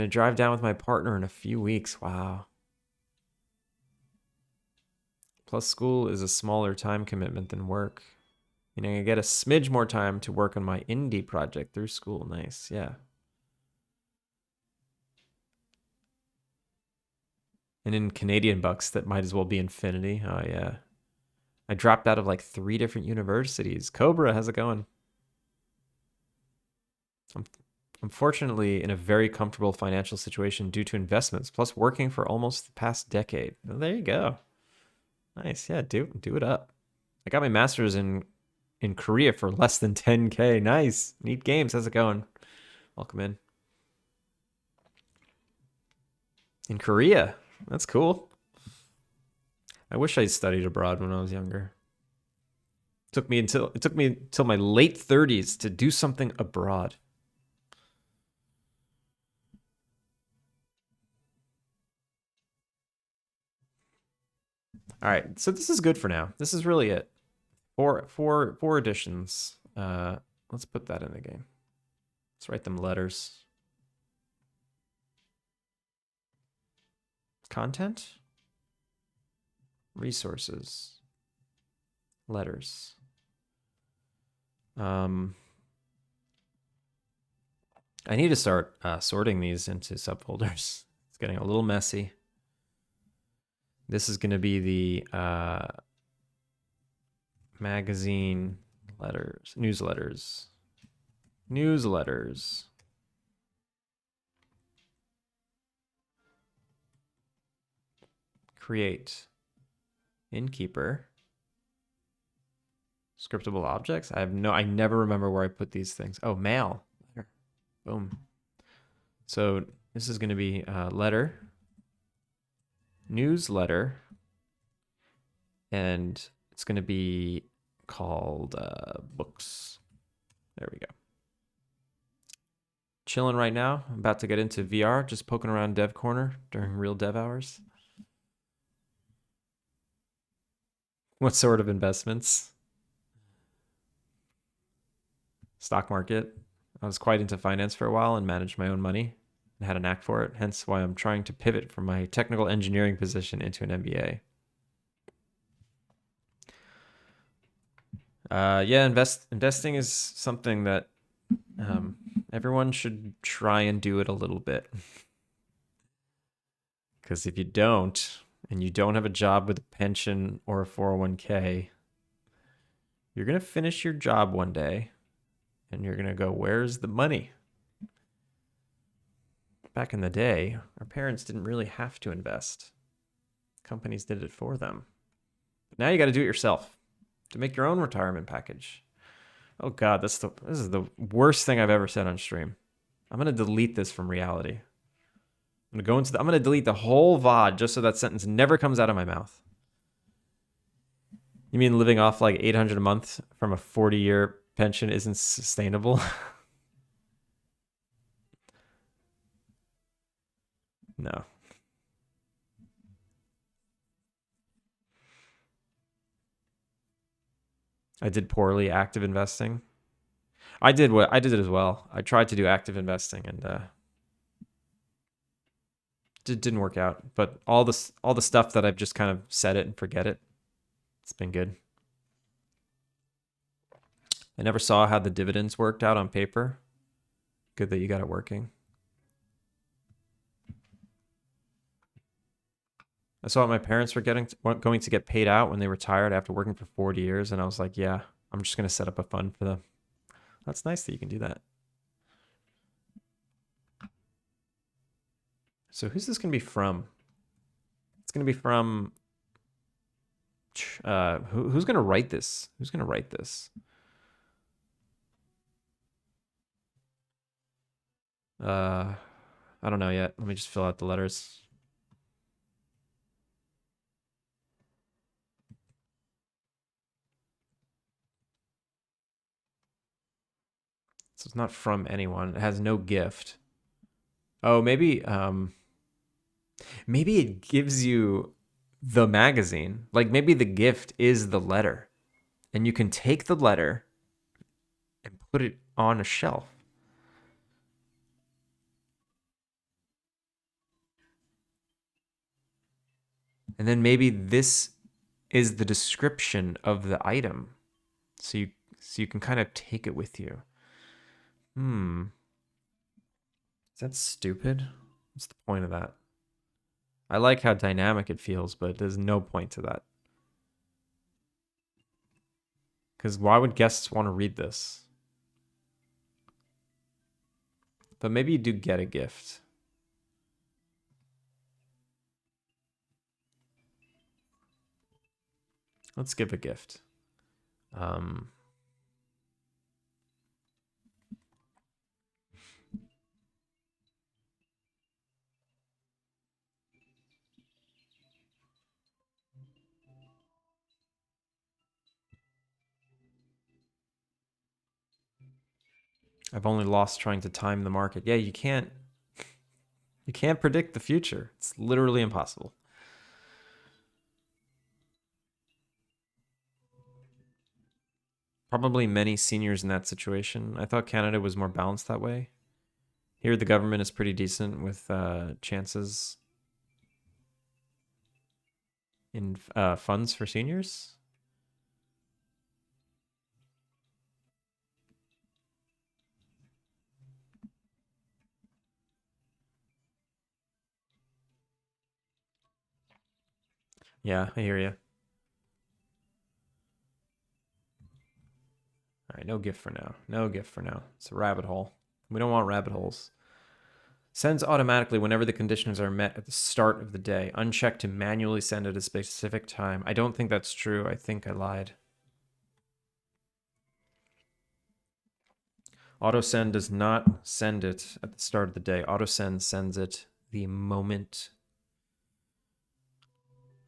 drive down with my partner in a few weeks. Wow. Plus, school is a smaller time commitment than work. You know, I get a smidge more time to work on my indie project through school. Nice. Yeah. And in Canadian bucks, that might as well be infinity. Oh, yeah. I dropped out of like 3 different universities. Cobra, how's it going? I'm fortunately in a very comfortable financial situation due to investments, plus working for almost the past decade. Well, there you go. Nice. Yeah, do it up. I got my master's in Korea for less than 10K. Nice. Neat games. How's it going? Welcome in. In Korea. That's cool. I wish I studied abroad when I was younger. It took me until my late 30s to do something abroad. All right, so this is good for now. This is really it. Four editions. Let's put that in the game. Let's write them letters. Content? Resources. Letters. I need to start sorting these into subfolders. It's getting a little messy. This is going to be the magazine letters, newsletters. Create. Innkeeper. Scriptable objects. I never remember where I put these things. Oh, mail. Letter. Boom. So this is going to be letter, newsletter, and it's going to be called books. There we go. Chilling right now. I'm about to get into VR, just poking around Dev Corner during real dev hours. What sort of investments? Stock market. I was quite into finance for a while and managed my own money and had a knack for it, hence why I'm trying to pivot from my technical engineering position into an MBA. Yeah, investing is something that everyone should try and do it a little bit. Because if you don't, and you don't have a job with a pension or a 401k, you're going to finish your job one day and you're going to go, where's the money? Back in the day, our parents didn't really have to invest. Companies did it for them. But now you got to do it yourself to make your own retirement package. Oh God, this is the worst thing I've ever said on stream. I'm going to delete this from reality. I'm going to delete the whole VOD just so that sentence never comes out of my mouth. You mean living off like $800 a month from a 40-year pension isn't sustainable? No. I did poorly active investing. I did it as well. I tried to do active investing and didn't work out. But all the stuff that I've just kind of set it and forget it, it's been good. I never saw how the dividends worked out on paper. Good that you got it working. I saw what my parents were going to get paid out when they retired after working for 40 years. And I was like, yeah, I'm just going to set up a fund for them. That's nice that you can do that. So who's this going to be from? It's going to be from... who's going to write this? Who's going to write this? I don't know yet. Let me just fill out the letters. So it's not from anyone. It has no gift. Oh, maybe it gives you the magazine. Like maybe the gift is the letter. And you can take the letter and put it on a shelf. And then maybe this is the description of the item. So you can kind of take it with you. Is that stupid? What's the point of that? I like how dynamic it feels, but there's no point to that. Because why would guests want to read this? But maybe you do get a gift. Let's give a gift. I've only lost trying to time the market. Yeah, you can't predict the future. It's literally impossible. Probably many seniors in that situation. I thought Canada was more balanced that way. Here, the government is pretty decent with chances in funds for seniors. Yeah, I hear you. All right, no gift for now. No gift for now. It's a rabbit hole. We don't want rabbit holes. Sends automatically whenever the conditions are met at the start of the day. Unchecked to manually send at a specific time. I don't think that's true. I think I lied. Autosend does not send it at the start of the day. Autosend sends it the moment,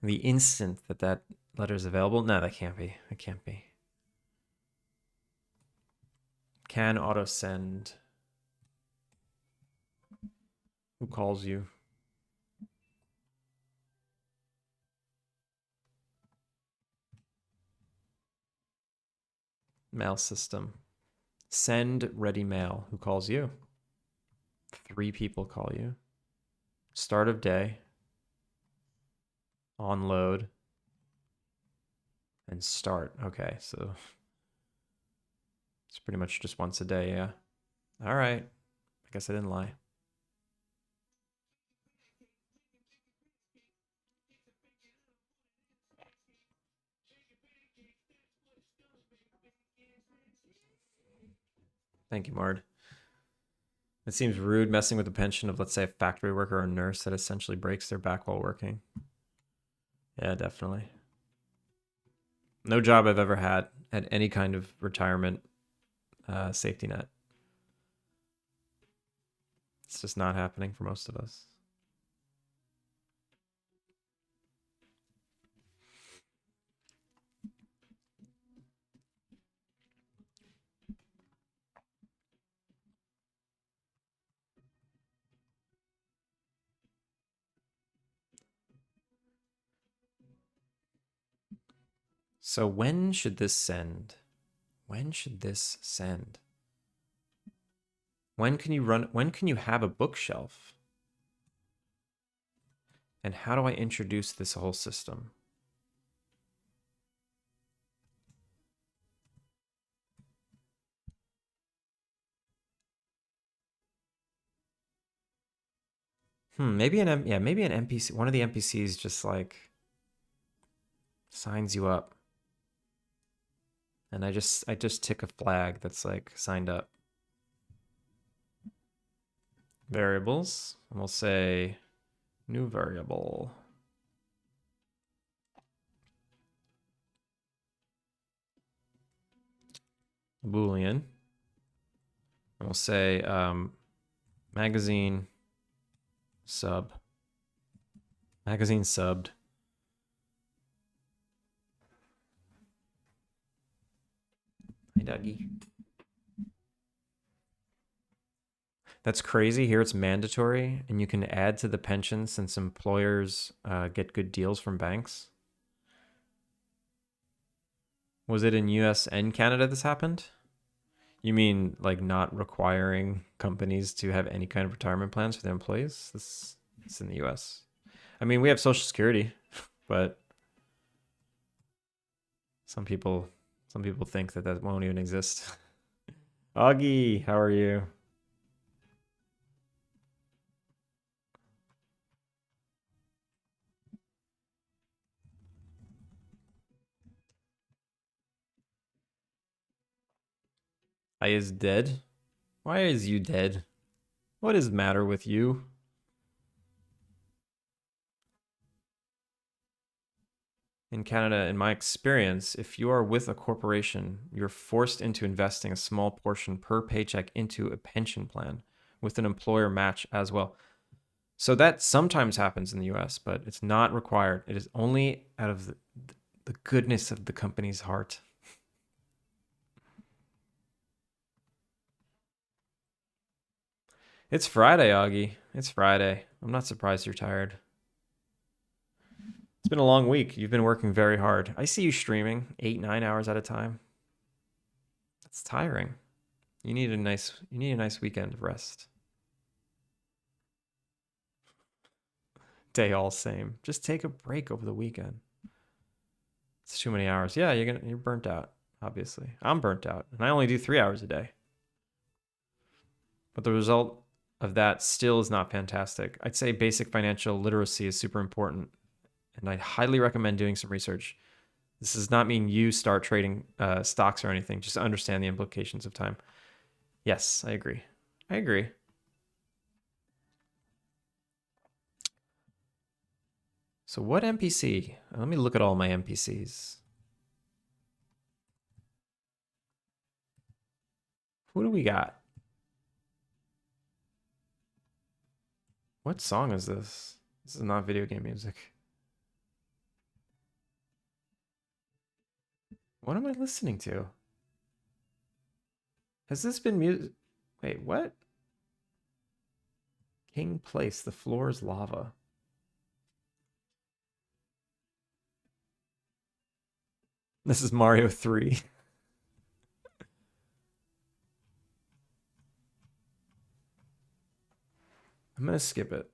the instant that that letter is available. No, that can't be. That can't be. Can autosend. Who calls you? Mail system. Send ready mail. Who calls you? 3 people call you. Start of day. On load. And start. Okay, so it's pretty much just once a day, yeah. All right. I guess I didn't lie. Thank you, Mard. It seems rude messing with the pension of, let's say, a factory worker or a nurse that essentially breaks their back while working. Yeah, definitely. No job I've ever had any kind of retirement safety net. It's just not happening for most of us. So when should this send? When should this send? When can you have a bookshelf? And how do I introduce this whole system? Maybe an NPC, one of the NPCs just like signs you up. And I just tick a flag that's like signed up. Variables, and we'll say new variable. Boolean. And we'll say magazine sub. Magazine subbed. Hey, Dougie. That's crazy. Here it's mandatory, and you can add to the pension since employers get good deals from banks. Was it in US and Canada this happened? You mean like not requiring companies to have any kind of retirement plans for their employees? This is in the US. I mean, we have Social Security, but some people think that that won't even exist. Augie, how are you? I is dead. Why is you dead? What is the matter with you? In Canada, in my experience, if you are with a corporation, you're forced into investing a small portion per paycheck into a pension plan with an employer match as well. So that sometimes happens in the US, but it's not required. It is only out of the goodness of the company's heart. It's Friday, Augie. It's Friday. I'm not surprised you're tired. It's been a long week. You've been working very hard. I see you streaming 8, 9 hours at a time. It's tiring. You need a nice weekend of rest. Day all same. Just take a break over the weekend. It's too many hours. Yeah, you're burnt out, obviously. I'm burnt out, and I only do 3 hours a day. But the result of that still is not fantastic. I'd say basic financial literacy is super important, and I highly recommend doing some research. This does not mean you start trading stocks or anything. Just understand the implications of time. Yes, I agree. I agree. So what NPC? Let me look at all my NPCs. Who do we got? What song is this? This is not video game music. What am I listening to? Has this been music? Wait, what? King Place, the floor is lava. This is Mario 3. I'm gonna skip it.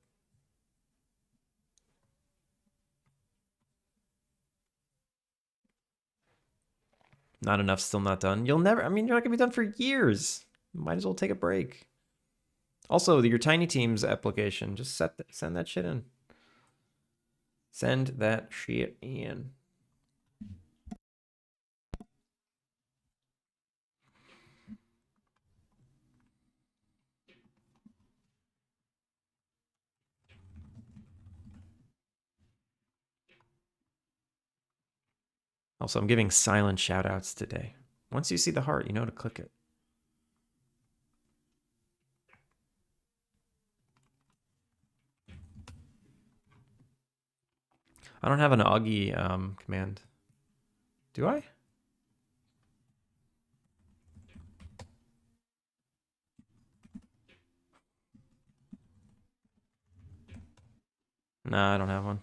Not enough, still not done. You'll never, I mean, you're not gonna be done for years. Might as well take a break. Also, your Tiny Teams application, just send that shit in. Send that shit in. Also, I'm giving silent shout outs today. Once you see the heart, you know to click it. I don't have an Augie command. Do I? No, I don't have one.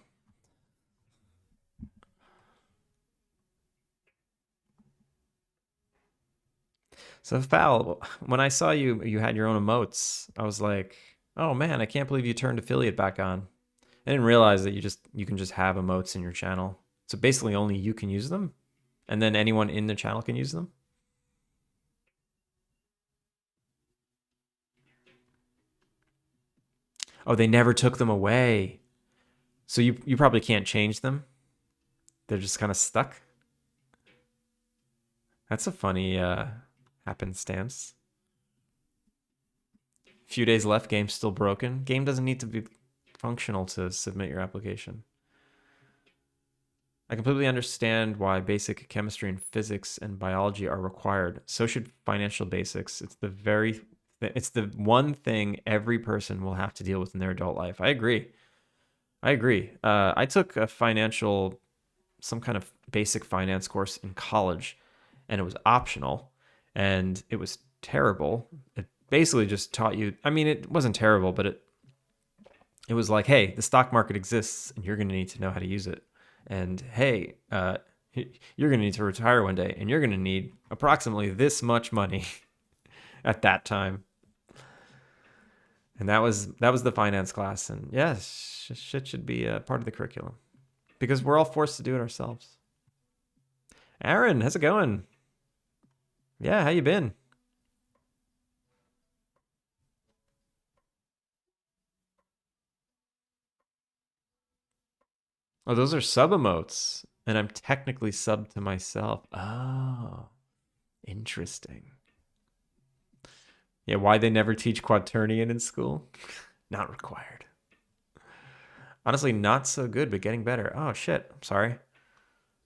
So Fal, when I saw you had your own emotes, I was like, oh man, I can't believe you turned affiliate back on. I didn't realize that you can just have emotes in your channel. So basically only you can use them, and then anyone in the channel can use them. Oh, they never took them away. So you probably can't change them. They're just kind of stuck. That's a funny happenstance. Few days left, game's still broken. Game doesn't need to be functional to submit your application. I completely understand why basic chemistry and physics and biology are required. So should financial basics. It's the one thing every person will have to deal with in their adult life. I agree. I took some kind of basic finance course in college, and it was optional, and it was terrible. It basically just taught you. I mean, it wasn't terrible, but it was like, hey, the stock market exists, and you're going to need to know how to use it. And hey, you're going to need to retire one day, and you're going to need approximately this much money at that time. And that was the finance class. And yes, shit should be a part of the curriculum because we're all forced to do it ourselves. Aaron, how's it going? Yeah, how you been? Oh, those are sub emotes, and I'm technically sub to myself. Oh, interesting. Yeah, why they never teach quaternion in school? Not required. Honestly, not so good, but getting better. Oh shit, I'm sorry.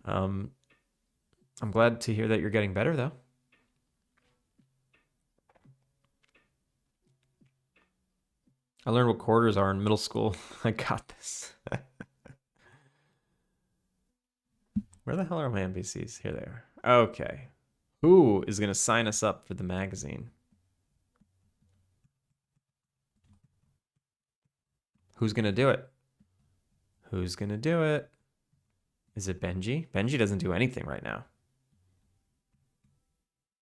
I'm glad to hear that you're getting better though. I learned what quarters are in middle school. I got this. Where the hell are my NPCs? Here they are. Okay. Who is going to sign us up for the magazine? Who's going to do it? Who's going to do it? Is it Benji? Benji doesn't do anything right now.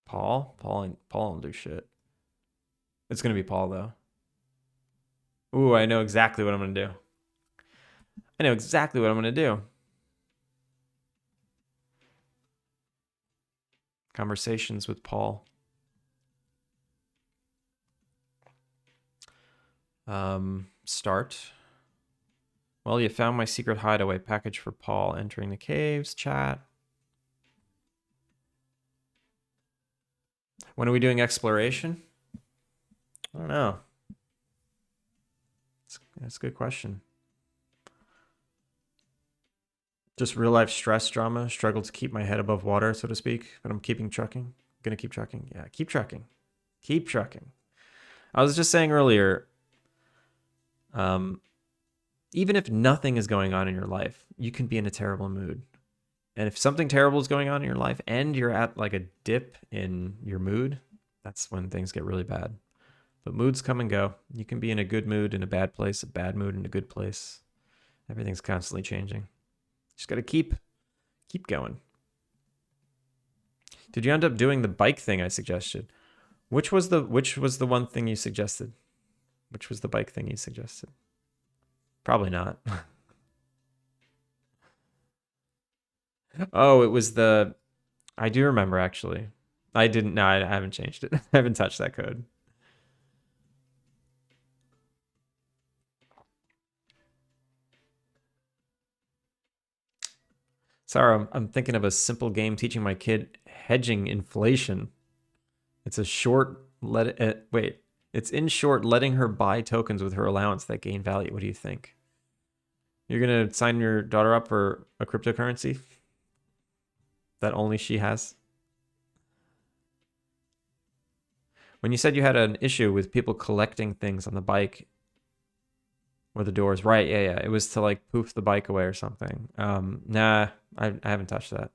Paul? Paul don't do shit. It's gonna be Paul though. Ooh, I know exactly what I'm gonna do. I know exactly what I'm gonna do. Conversations with Paul. Start. Well, you found my secret hideaway. Package for Paul. Entering the caves. Chat. When are we doing exploration? I don't know. That's a good question. Just real life stress drama. Struggle to keep my head above water, so to speak. But I'm keeping trucking. Gonna keep trucking. Yeah, keep trucking. Keep trucking. I was just saying earlier, even if nothing is going on in your life, you can be in a terrible mood. And if something terrible is going on in your life and you're at like a dip in your mood, that's when things get really bad. But moods come and go. You can be in a good mood in a bad place, a bad mood in a good place. Everything's constantly changing. Just got to keep going. Did you end up doing the bike thing I suggested? Which was the one thing you suggested? Which was the bike thing you suggested? Probably not. Oh, it was the... I do remember, actually. I didn't... No, I haven't changed it. I haven't touched that code. Sorry, I'm thinking of a simple game teaching my kid hedging inflation. It's a short... wait. It's in short letting her buy tokens with her allowance that gain value. What do you think? You're going to sign your daughter up for a cryptocurrency that only she has? When you said you had an issue with people collecting things on the bike or the doors, right? Yeah. It was to like poof the bike away or something. Nah, I haven't touched that.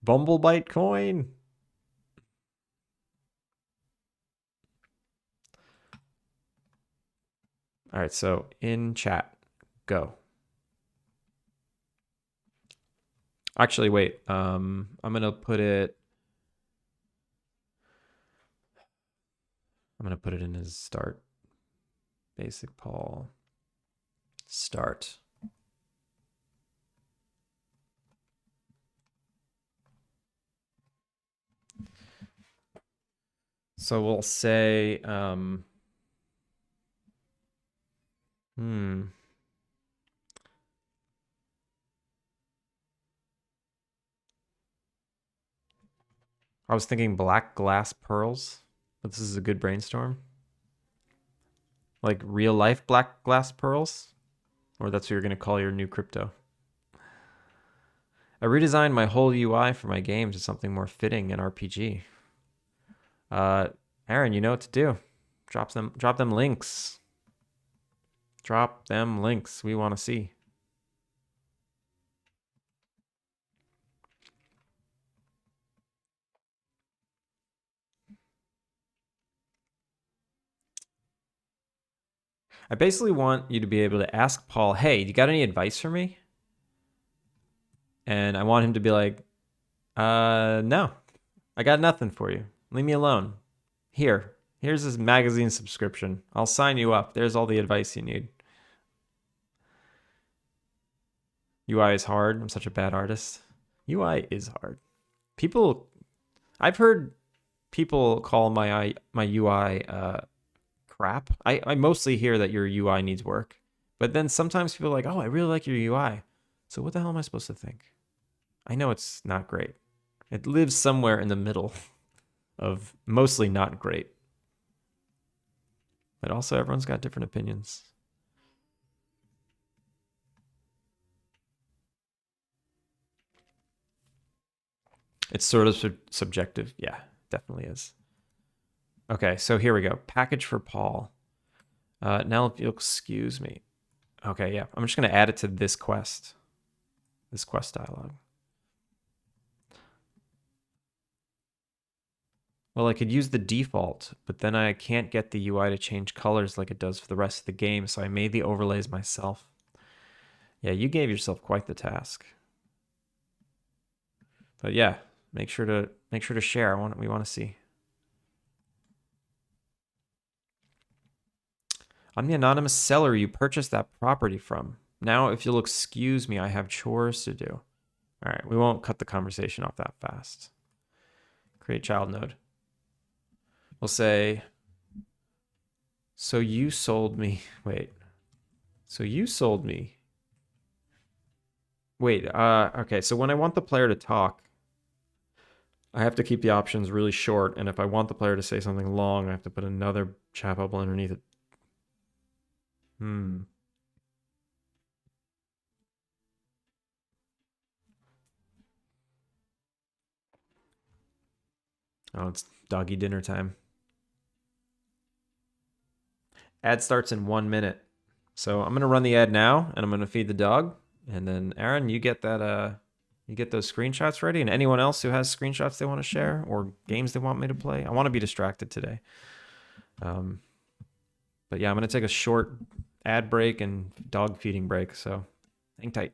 Bumblebite coin. All right, so in chat, go. Actually, wait. I'm gonna put it in his start. Basic Paul. Start. So we'll say, I was thinking black glass pearls, but this is a good brainstorm. Like real life black glass pearls? Or that's what you're going to call your new crypto. I redesigned my whole UI for my game to something more fitting in RPG. Aaron, you know what to do. Drop them links. Drop them links we want to see. I basically want you to be able to ask Paul, hey, you got any advice for me? And I want him to be like, no, I got nothing for you. Leave me alone. Here's this magazine subscription. I'll sign you up. There's all the advice you need. UI is hard. I'm such a bad artist. UI is hard. I've heard people call my UI crap. I mostly hear that your UI needs work. But then sometimes people are like, oh, I really like your UI. So what the hell am I supposed to think? I know it's not great. It lives somewhere in the middle of mostly not great. But also everyone's got different opinions. It's sort of subjective. Yeah, definitely is. Okay, so here we go. Package for Paul. Now if you'll excuse me. Okay, yeah. I'm just going to add it to this quest. This quest dialogue. Well, I could use the default, but then I can't get the UI to change colors like it does for the rest of the game, so I made the overlays myself. Yeah, you gave yourself quite the task. But yeah, Make sure to share. We want to see. I'm the anonymous seller you purchased that property from. Now, if you'll excuse me, I have chores to do. All right, we won't cut the conversation off that fast. Create child node. We'll say, so you sold me. Wait. So you sold me. Wait, okay, so when I want the player to talk, I have to keep the options really short, and if I want the player to say something long, I have to put another chat bubble underneath it. Oh, it's doggy dinner time. Ad starts in 1 minute. So I'm gonna run the ad now, and I'm gonna feed the dog, and then Aaron, you get that you get those screenshots ready, and anyone else who has screenshots they want to share or games they want me to play. I want to be distracted today. But yeah, I'm gonna take a short ad break and dog feeding break. So hang tight.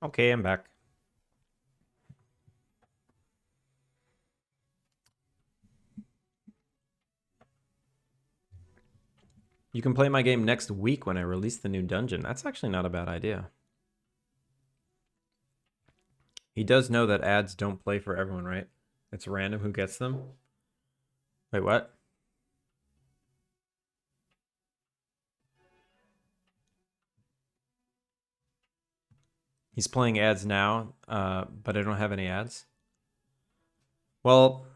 Okay, I'm back. You can play my game next week when I release the new dungeon. That's actually not a bad idea. He does know that ads don't play for everyone, right? It's random who gets them. Wait, what? He's playing ads now, but I don't have any ads. Well,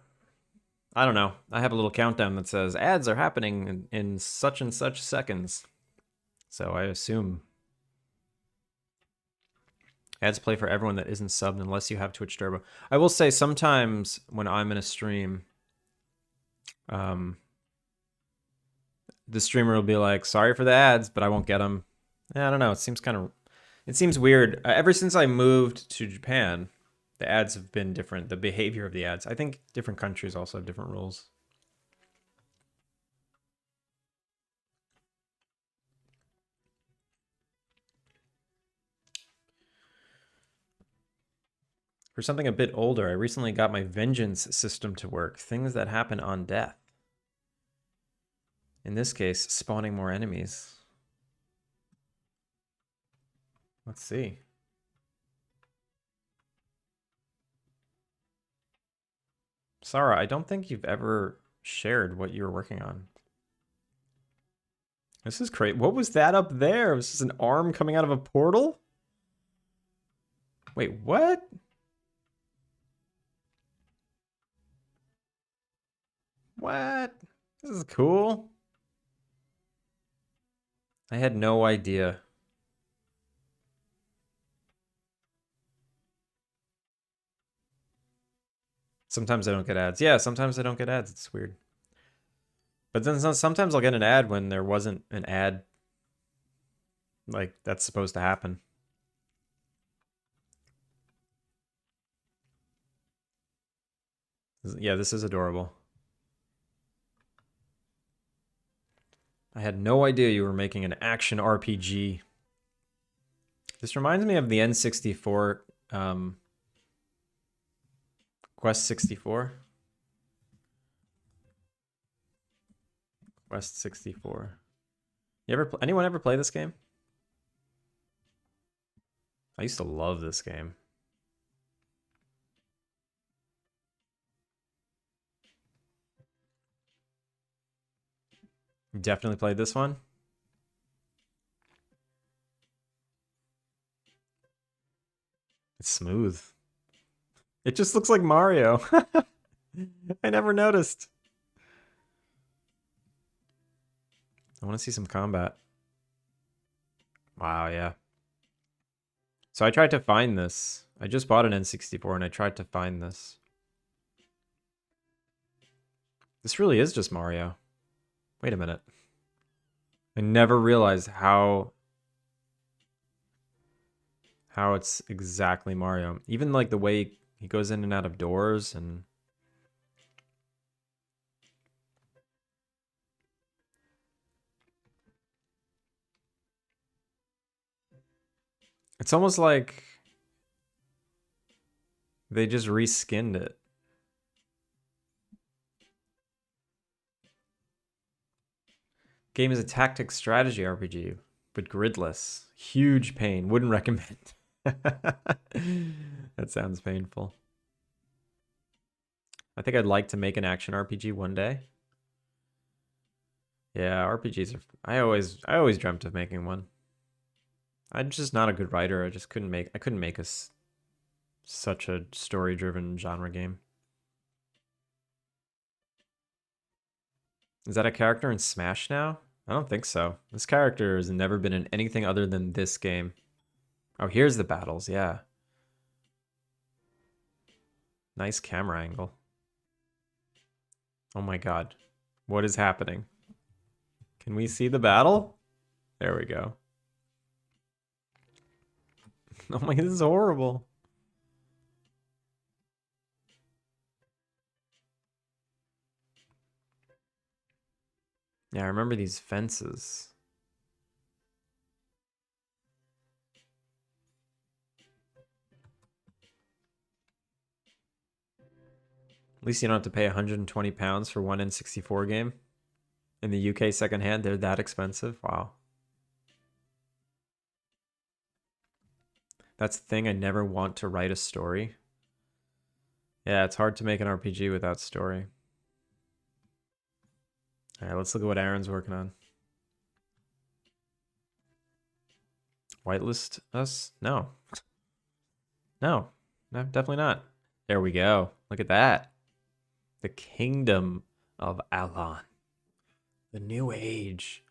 I don't know. I have a little countdown that says ads are happening in such and such seconds. So I assume Ads play for everyone that isn't subbed unless you have Twitch Turbo. I will say sometimes when I'm in a stream, the streamer will be like, "Sorry for the ads, but I won't get them." I don't know. It seems weird. Ever since I moved to Japan, the ads have been different. The behavior of the ads. I think different countries also have different rules. For something a bit older, I recently got my vengeance system to work. Things that happen on death. In this case, spawning more enemies. Let's see. Sarah, I don't think you've ever shared what you were working on. This is crazy. What was that up there? Was this an arm coming out of a portal? Wait, what? What? This is cool. I had no idea. Sometimes I don't get ads. Yeah, sometimes I don't get ads. It's weird. But then sometimes I'll get an ad when there wasn't an ad like that's supposed to happen. Yeah, this is adorable. I had no idea you were making an action RPG. This reminds me of the N64 Quest 64. Quest 64. Anyone ever play this game? I used to love this game. Definitely played this one. It's smooth. It just looks like Mario. I never noticed. I want to see some combat. Wow, yeah. So I tried to find this. I just bought an N64 and I tried to find this. This really is just Mario. Wait a minute. I never realized how it's exactly Mario. Even like the way he goes in and out of doors and it's almost like they just reskinned it. Game is a tactics strategy RPG, but gridless. Huge pain. Wouldn't recommend. That sounds painful. I think I'd like to make an action RPG one day. Yeah, RPGs are. I always dreamt of making one. I'm just not a good writer. I just couldn't make. I couldn't make such a story-driven genre game. Is that a character in Smash now? I don't think so. This character has never been in anything other than this game. Oh, here's the battles. Yeah. Nice camera angle. Oh my god. What is happening? Can we see the battle? There we go. Oh my, this is horrible. Yeah, I remember these fences. At least you don't have to pay 120 pounds for one N64 game. In the UK secondhand, they're that expensive. Wow. That's the thing. I never want to write a story. Yeah, it's hard to make an RPG without story. All right, let's look at what Aaron's working on. Whitelist us? No. No, definitely not. There we go. Look at that. The Kingdom of Alon. The New Age.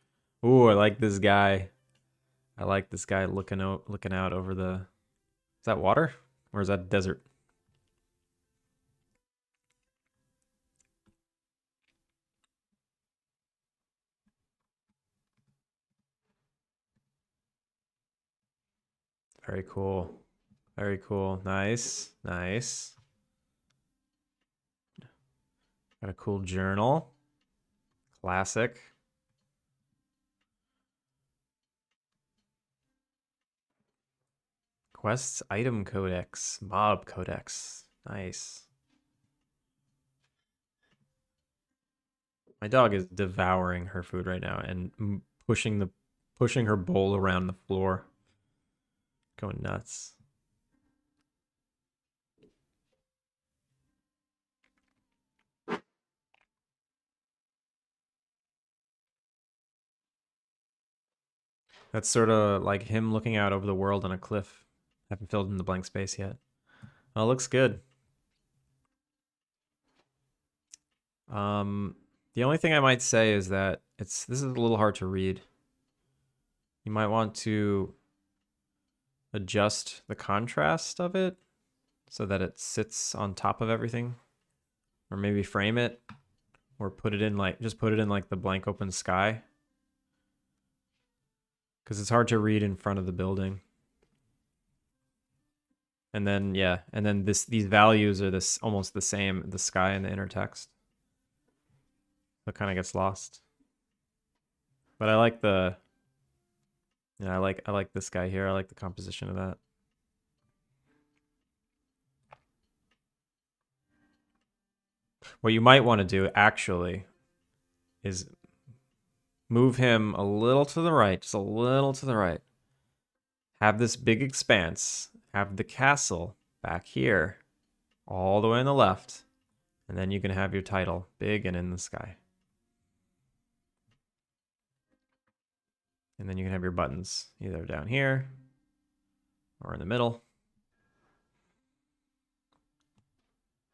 Ooh, I like this guy. I like this guy looking out over the... that water? Or is that desert? Very cool. Very cool. Nice. Nice. Got a cool journal. Classic. Quests, item codex, mob codex. Nice. My dog is devouring her food right now and pushing her bowl around the floor. Going nuts. That's sort of like him looking out over the world on a cliff. Haven't filled in the blank space yet. Oh, it looks good. The only thing I might say is that this is a little hard to read. You might want to adjust the contrast of it so that it sits on top of everything, or maybe frame it, or put it in like the blank open sky, because it's hard to read in front of the building. And then these values are almost the same, the sky and the inner text. So it kind of gets lost. But I like I like this guy here. I like the composition of that. What you might want to do actually is move him a little to the right, just a little to the right. Have this big expanse, have the castle back here, all the way on the left, and then you can have your title big and in the sky. And then you can have your buttons either down here or in the middle.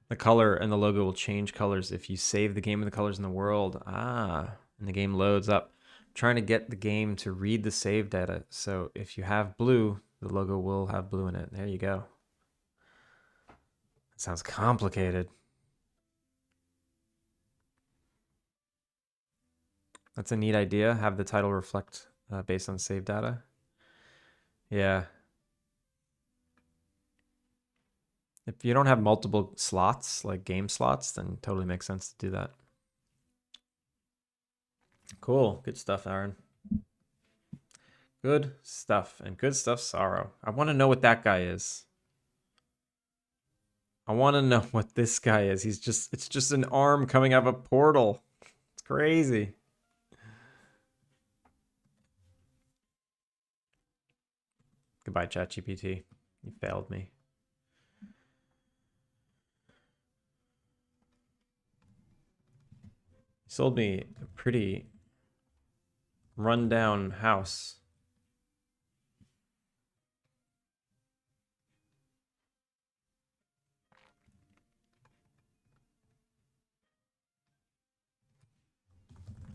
The color and the logo will change colors if you save the game with the colors in the world. And the game loads up. I'm trying to get the game to read the save data. So if you have blue, the logo will have blue in it. There you go. That sounds complicated. That's a neat idea. Have the title reflect based on save data. Yeah. If you don't have multiple slots, like game slots, then it totally makes sense to do that. Cool. Good stuff, Aaron. Good stuff. And good stuff, Sorrow. I want to know what that guy is. I want to know what this guy is. It's just an arm coming out of a portal. It's crazy. Goodbye, ChatGPT. You failed me. You sold me a pretty rundown house.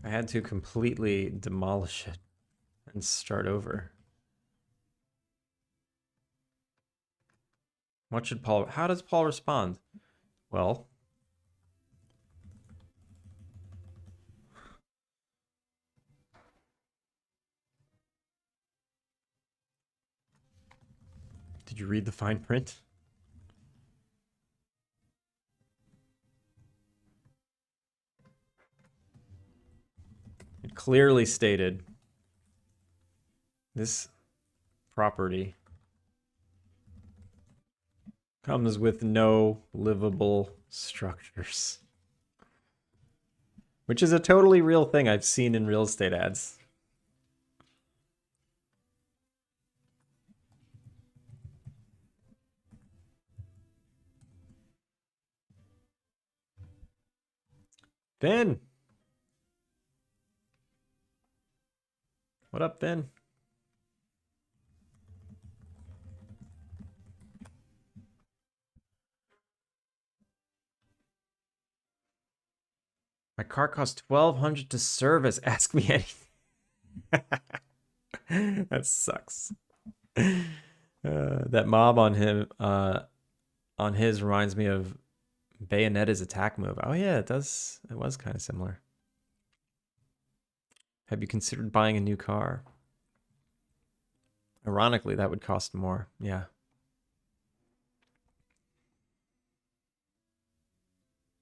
I had to completely demolish it and start over. What should Paul... How does Paul respond? Well... Did you read the fine print? It clearly stated this property comes with no livable structures. Which is a totally real thing I've seen in real estate ads. Finn! What up, Finn? My car costs $1,200 to service. Ask me anything. That sucks. That mob on him, on his reminds me of Bayonetta's attack move. Oh yeah, it does. It was kind of similar. Have you considered buying a new car? Ironically, that would cost more. Yeah.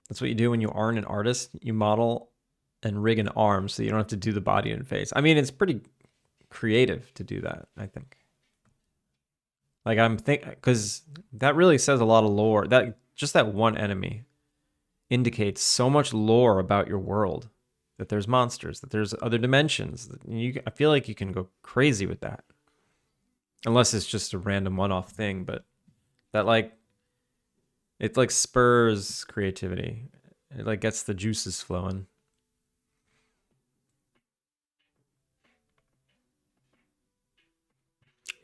That's what you do when you aren't an artist. You model and rig an arm so you don't have to do the body and face. I mean, it's pretty creative to do that, I think. Like I'm because that really says a lot of lore. That just that one enemy indicates so much lore about your world. That there's monsters, that there's other dimensions. I feel like you can go crazy with that, unless it's just a random one-off thing. But that like it like spurs creativity. It like gets the juices flowing.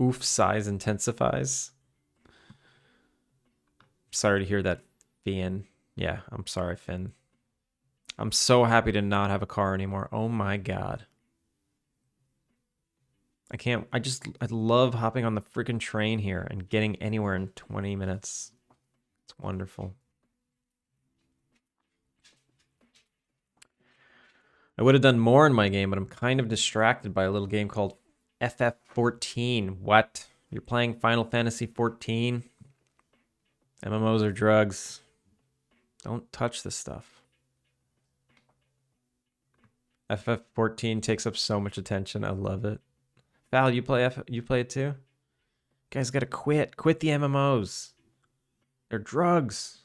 Oof, size intensifies. Sorry to hear that, Finn. Yeah, I'm sorry, Finn. I'm so happy to not have a car anymore. Oh my god. I love hopping on the freaking train here and getting anywhere in 20 minutes. It's wonderful. I would have done more in my game, but I'm kind of distracted by a little game called FF14. What? You're playing Final Fantasy 14? MMOs are drugs. Don't touch this stuff. FF14 takes up so much attention. I love it. Val, you play it too? You guys gotta quit. Quit the MMOs. They're drugs.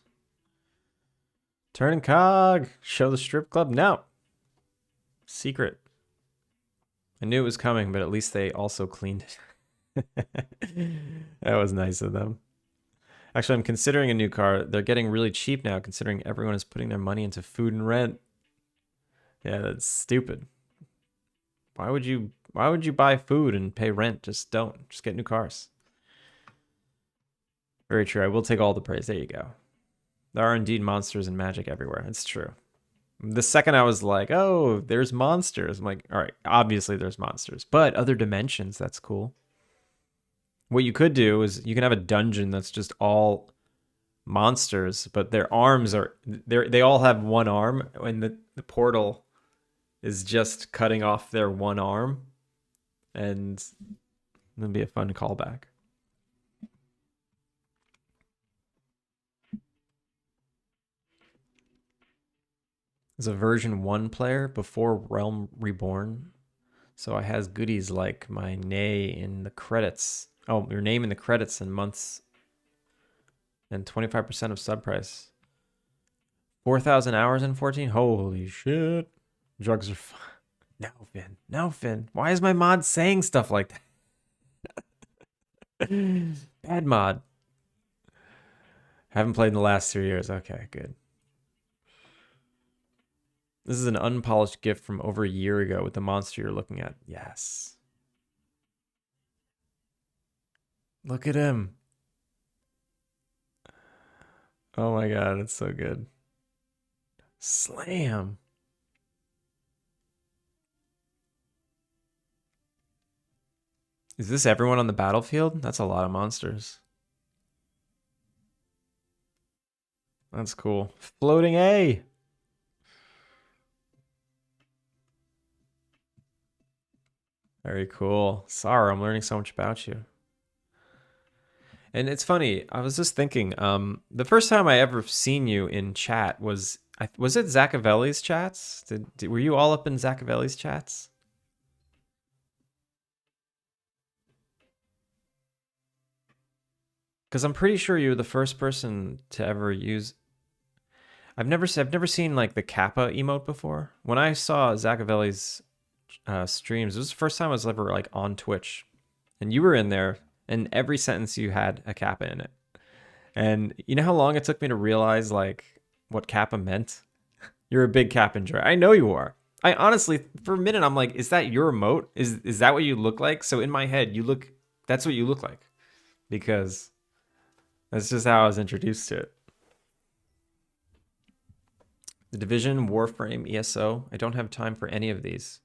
Turn and cog. Show the strip club. No. Secret. I knew it was coming, but at least they also cleaned it. That was nice of them. Actually, I'm considering a new car. They're getting really cheap now, considering everyone is putting their money into food and rent. Yeah, that's stupid. Why would you buy food and pay rent? Just don't. Just get new cars. Very true. I will take all the praise. There you go. There are indeed monsters and magic everywhere. It's true. The second I was like, oh, there's monsters. I'm like, all right, obviously there's monsters, but other dimensions, that's cool. What you could do is you can have a dungeon that's just all monsters, but their arms are, they all have one arm, and the portal is just cutting off their one arm, and it'll be a fun callback. As a version 1 player before Realm Reborn, so I has goodies like my nay in the credits. Oh, your name in the credits and months, and 25% of sub price. 4,000 hours in 14? Holy shit. Drugs are fun. No, Finn. No, Finn. Why is my mod saying stuff like that? Bad mod. Haven't played in the last 3 years. Okay, good. This is an unpolished gift from over a year ago with the monster you're looking at. Yes. Look at him. Oh my god, it's so good. Slam. Is this everyone on the battlefield? That's a lot of monsters. That's cool. Floating A. Very cool. Sarah, I'm learning so much about you. And it's funny, I was just thinking, the first time I ever seen you in chat was it Zachavelli's chats? Were you all up in Zachavelli's chats? Because I'm pretty sure you were the first person to ever use. I've never seen like the Kappa emote before. When I saw Zachavelli's streams, it was the first time I was ever like on Twitch, and you were in there, and every sentence you had a Kappa in it. And you know how long it took me to realize like what Kappa meant? You're a big Kappa enjoyer. I know you are. I honestly, for a minute, I'm like, is that your emote? Is that what you look like? So in my head, that's what you look like, because that's just how I was introduced to it. The Division, Warframe, ESO. I don't have time for any of these.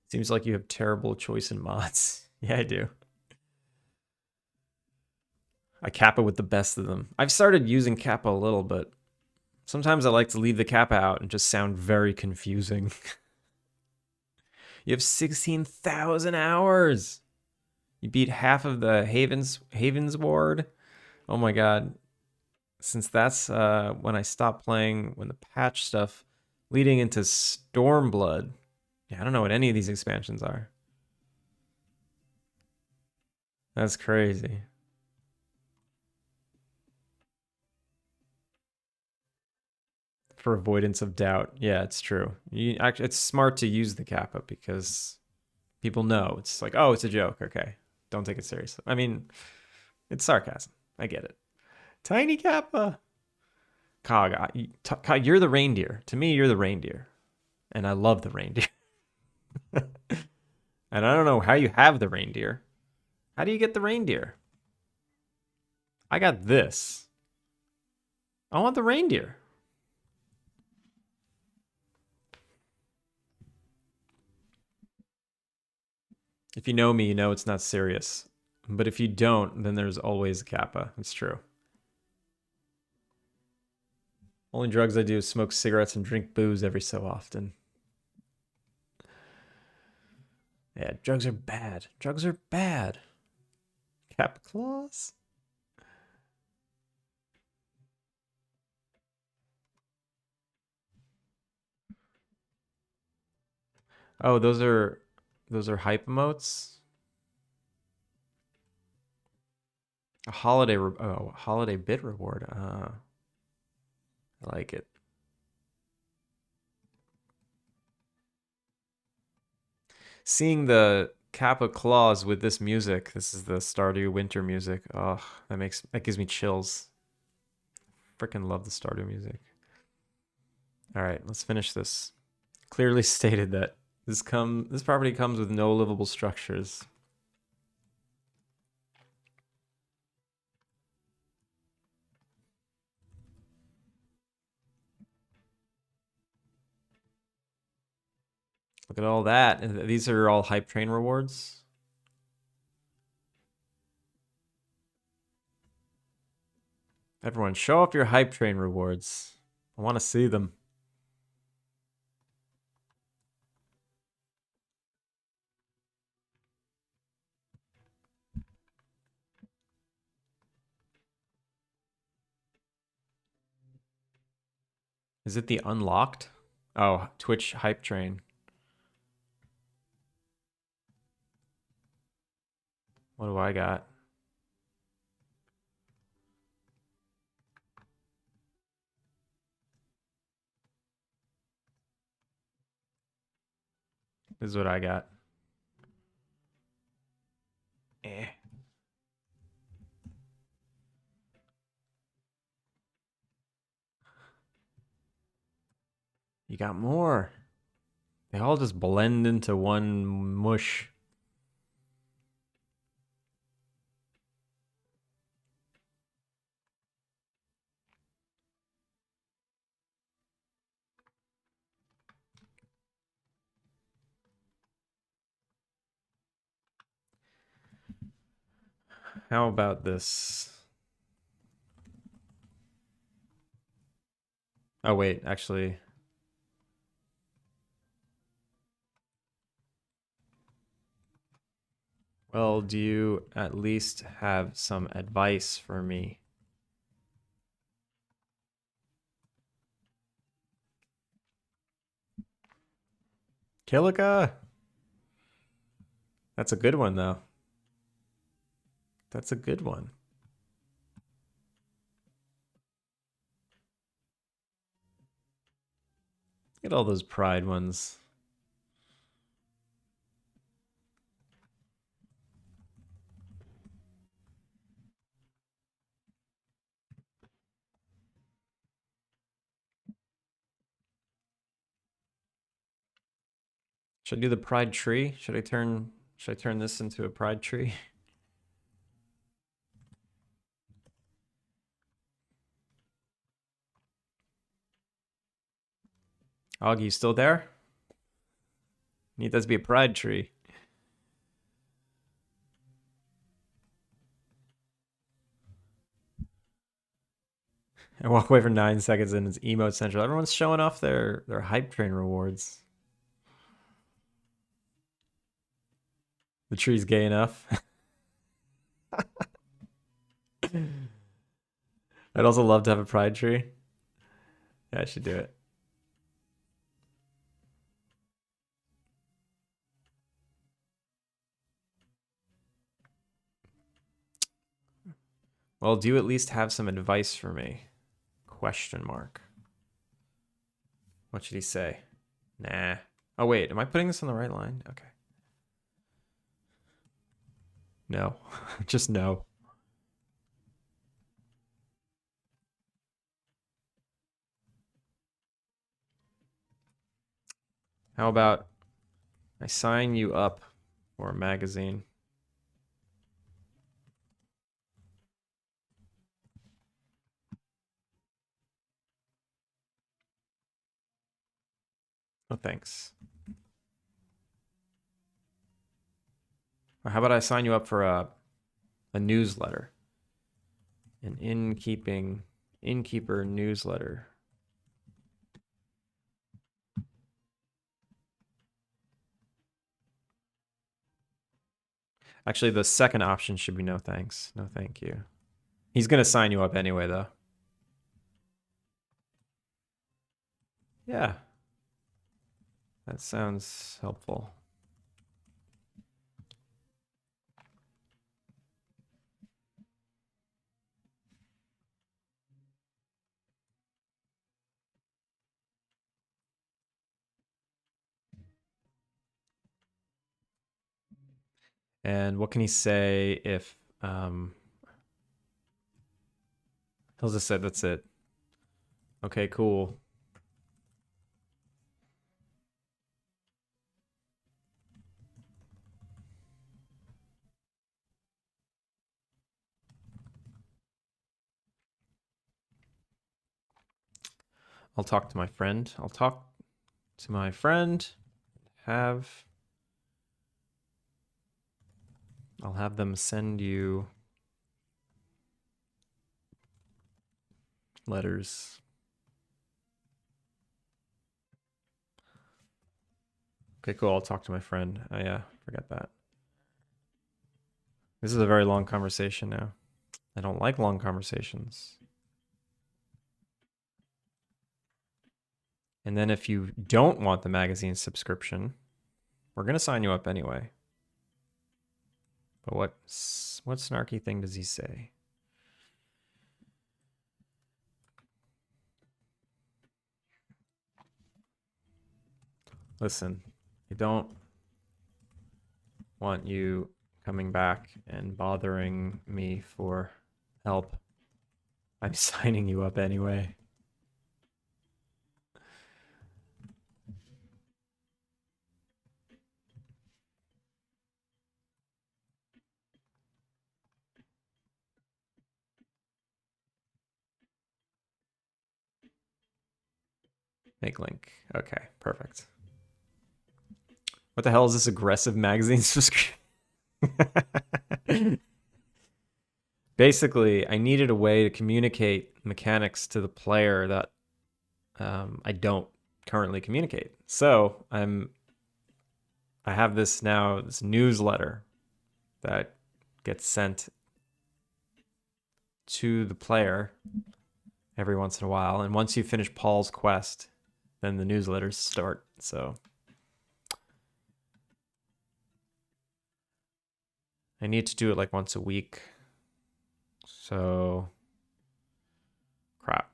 Seems like you have terrible choice in mods. Yeah, I do. I Kappa with the best of them. I've started using Kappa a little, but sometimes I like to leave the Kappa out and just sound very confusing. You have 16,000 hours. You beat half of the Havens Ward. Oh my god. Since that's when I stopped playing, when the patch stuff leading into Stormblood. Yeah, I don't know what any of these expansions are. That's crazy. For avoidance of doubt. Yeah, it's true. It's smart to use the Kappa because people know. It's like, oh, it's a joke. Okay. Don't take it seriously. I mean, it's sarcasm. I get it. Tiny Kappa. Kog, you're the reindeer. To me, you're the reindeer. And I love the reindeer. And I don't know how you have the reindeer. How do you get the reindeer? I got this. I want the reindeer. If you know me, you know it's not serious. But if you don't, then there's always a Kappa. It's true. Only drugs I do is smoke cigarettes and drink booze every so often. Yeah, drugs are bad. Drugs are bad. Kappa claws? Oh, those are hype emotes. A holiday bit reward. I like it. Seeing the Kappa claws with this music. This is the Stardew winter music. Oh, that gives me chills. Freaking love the Stardew music. All right, let's finish this. Clearly stated that this property comes with no livable structures. Look at all that. And these are all hype train rewards. Everyone, show off your hype train rewards. I want to see them. Is it the unlocked? Oh, Twitch hype train. What do I got? This is what I got. Eh. You got more. They all just blend into one mush. How about this? Oh, wait, actually. Well, do you at least have some advice for me? Kilika! That's a good one, though. That's a good one. Get all those pride ones. Should I do the pride tree? Should I turn this into a pride tree? Augie, you still there? Need that to be a pride tree. I walk away for 9 seconds and it's emote central. Everyone's showing off their hype train rewards. The tree's gay enough. I'd also love to have a pride tree. Yeah, I should do it. Well, do you at least have some advice for me? Question mark. What should he say? Nah. Oh, wait. Am I putting this on the right line? Okay. No. Just no. How about I sign you up for a magazine? Oh, thanks. Or how about I sign you up for a newsletter? An innkeeper newsletter. Actually, the second option should be no thanks. No thank you. He's going to sign you up anyway, though. Yeah. That sounds helpful. And what can he say if he'll just say that's it. Okay, cool. I'll talk to my friend. I'll talk to my friend. I'll have them send you letters. Okay, cool. I'll talk to my friend. Oh, yeah, forget that. This is a very long conversation now. I don't like long conversations. And then if you don't want the magazine subscription, we're going to sign you up anyway. But what snarky thing does he say? Listen, I don't want you coming back and bothering me for help. I'm signing you up anyway. Make link. Okay, perfect. What the hell is this aggressive magazine subscription? Basically, I needed a way to communicate mechanics to the player that I don't currently communicate. So I have this newsletter that gets sent to the player every once in a while. And once you finish Paul's quest, then the newsletters start. So I need to do it like once a week. So crap.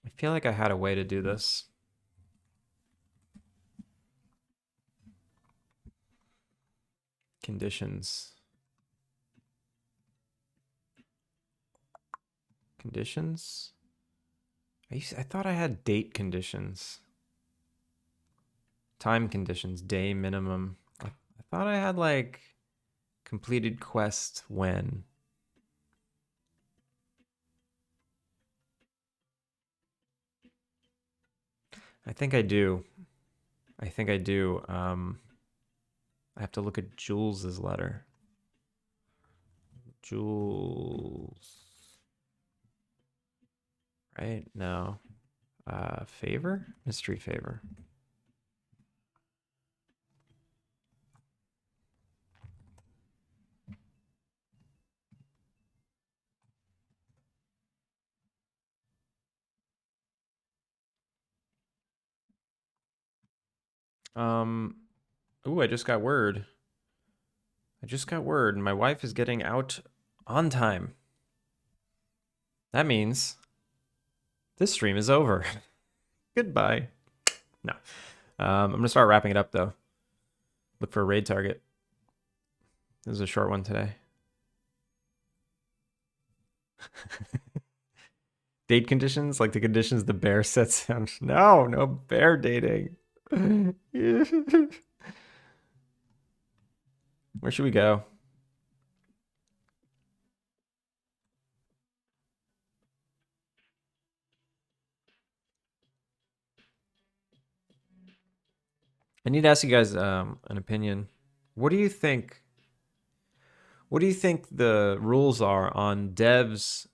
I feel like I had a way to do this. Conditions. Conditions? I thought I had date conditions. Time conditions, day minimum. I thought I had like completed quest when. I think I do. I have to look at Jules's letter. Jules. Right? No. Favor? Mystery favor. Ooh, I just got word. My wife is getting out on time. That means this stream is over. Goodbye. No. I'm going to start wrapping it up, though. Look for a raid target. This is a short one today. Date conditions? Like the conditions the bear sets down. No, no bear dating. Where should we go? I need to ask you guys an opinion. What do you think? What do you think the rules are on devs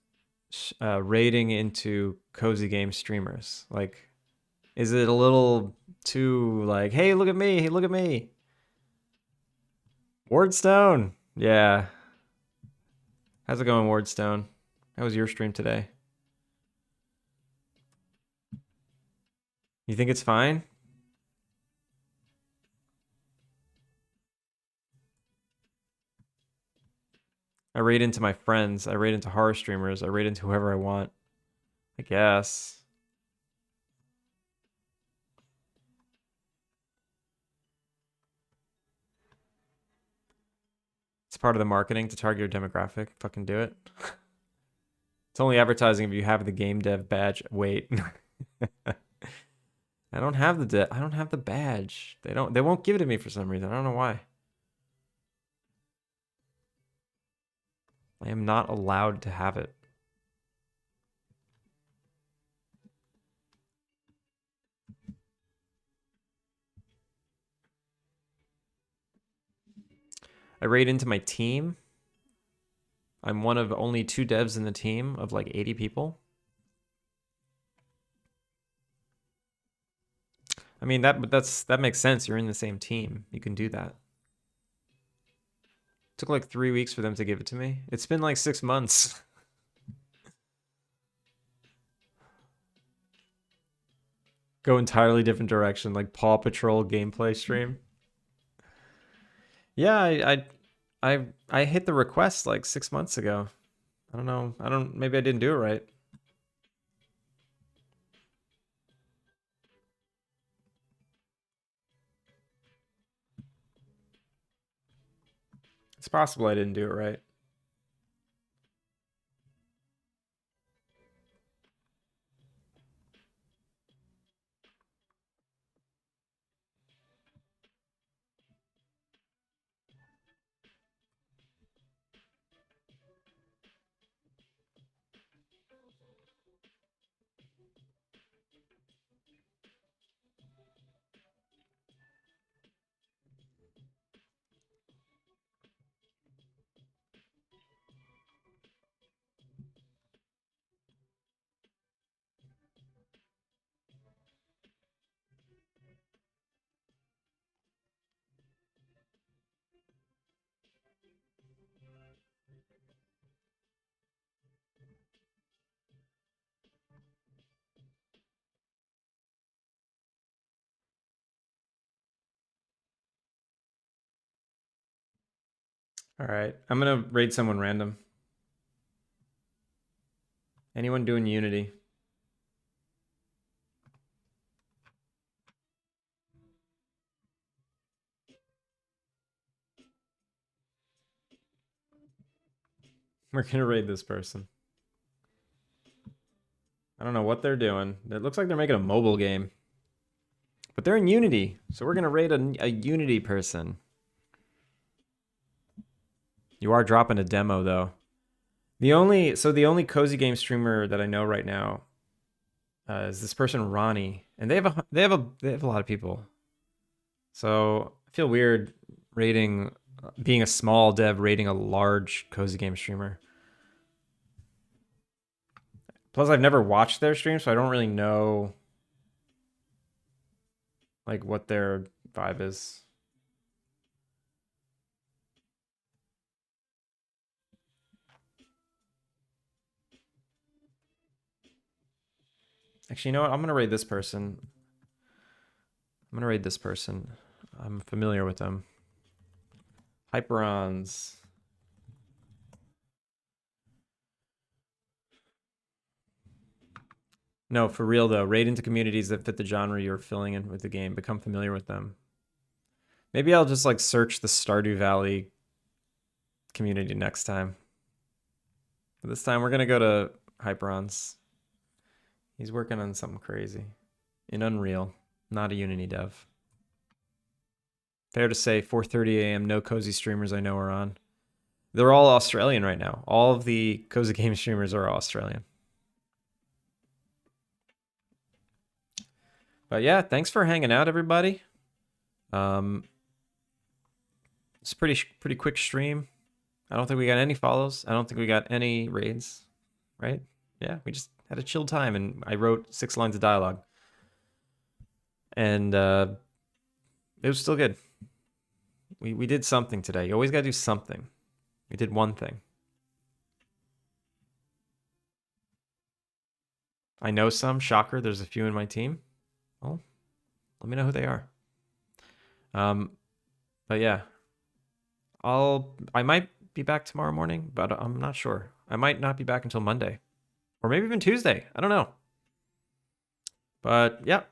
raiding into cozy game streamers? Like, is it a little too like, hey, look at me, hey, look at me? Wardstone, yeah. How's it going, Wardstone? How was your stream today? You think it's fine? I raid into my friends. I raid into horror streamers. I raid into whoever I want. I guess. It's part of the marketing to target your demographic. Fucking do it. It's only advertising if you have the game dev badge. Wait. I don't have the badge. They won't give it to me for some reason. I don't know why. I am not allowed to have it. I raid into my team. I'm one of only 2 devs in the team of like 80 people. I mean that makes sense. You're in the same team. You can do that. It took like 3 weeks for them to give it to me. It's been like 6 months. Go entirely different direction, like Paw Patrol gameplay stream. Yeah, I hit the request like 6 months ago. I don't know. Maybe I didn't do it right. It's possible I didn't do it right. All right. I'm going to raid someone random. Anyone doing Unity? We're going to raid this person. I don't know what they're doing. It looks like they're making a mobile game. But they're in Unity. So we're going to raid a Unity person. You are dropping a demo though. The only cozy game streamer that I know right now is this person Ronnie, and they have a lot of people. So I feel weird rating, being a small dev, rating a large cozy game streamer. Plus, I've never watched their stream, so I don't really know like what their vibe is. Actually, you know what? I'm gonna raid this person. I'm familiar with them. Hyperons. No, for real though. Raid into communities that fit the genre you're filling in with the game. Become familiar with them. Maybe I'll just like search the Stardew Valley community next time. But this time we're gonna go to Hyperons. He's working on something crazy. In Unreal, not a Unity dev. Fair to say, 4:30 a.m. No cozy streamers I know are on. They're all Australian right now. All of the cozy game streamers are Australian. But yeah, thanks for hanging out, everybody. It's pretty quick stream. I don't think we got any follows. I don't think we got any raids, right? Yeah, we just had a chill time, and I wrote 6 lines of dialogue, and it was still good. We did something today. You always gotta do something. We did one thing. I know some. Shocker, there's a few in my team. Well, let me know who they are. But yeah, I might be back tomorrow morning, but I'm not sure. I might not be back until Monday, or maybe even Tuesday. I don't know. But yeah,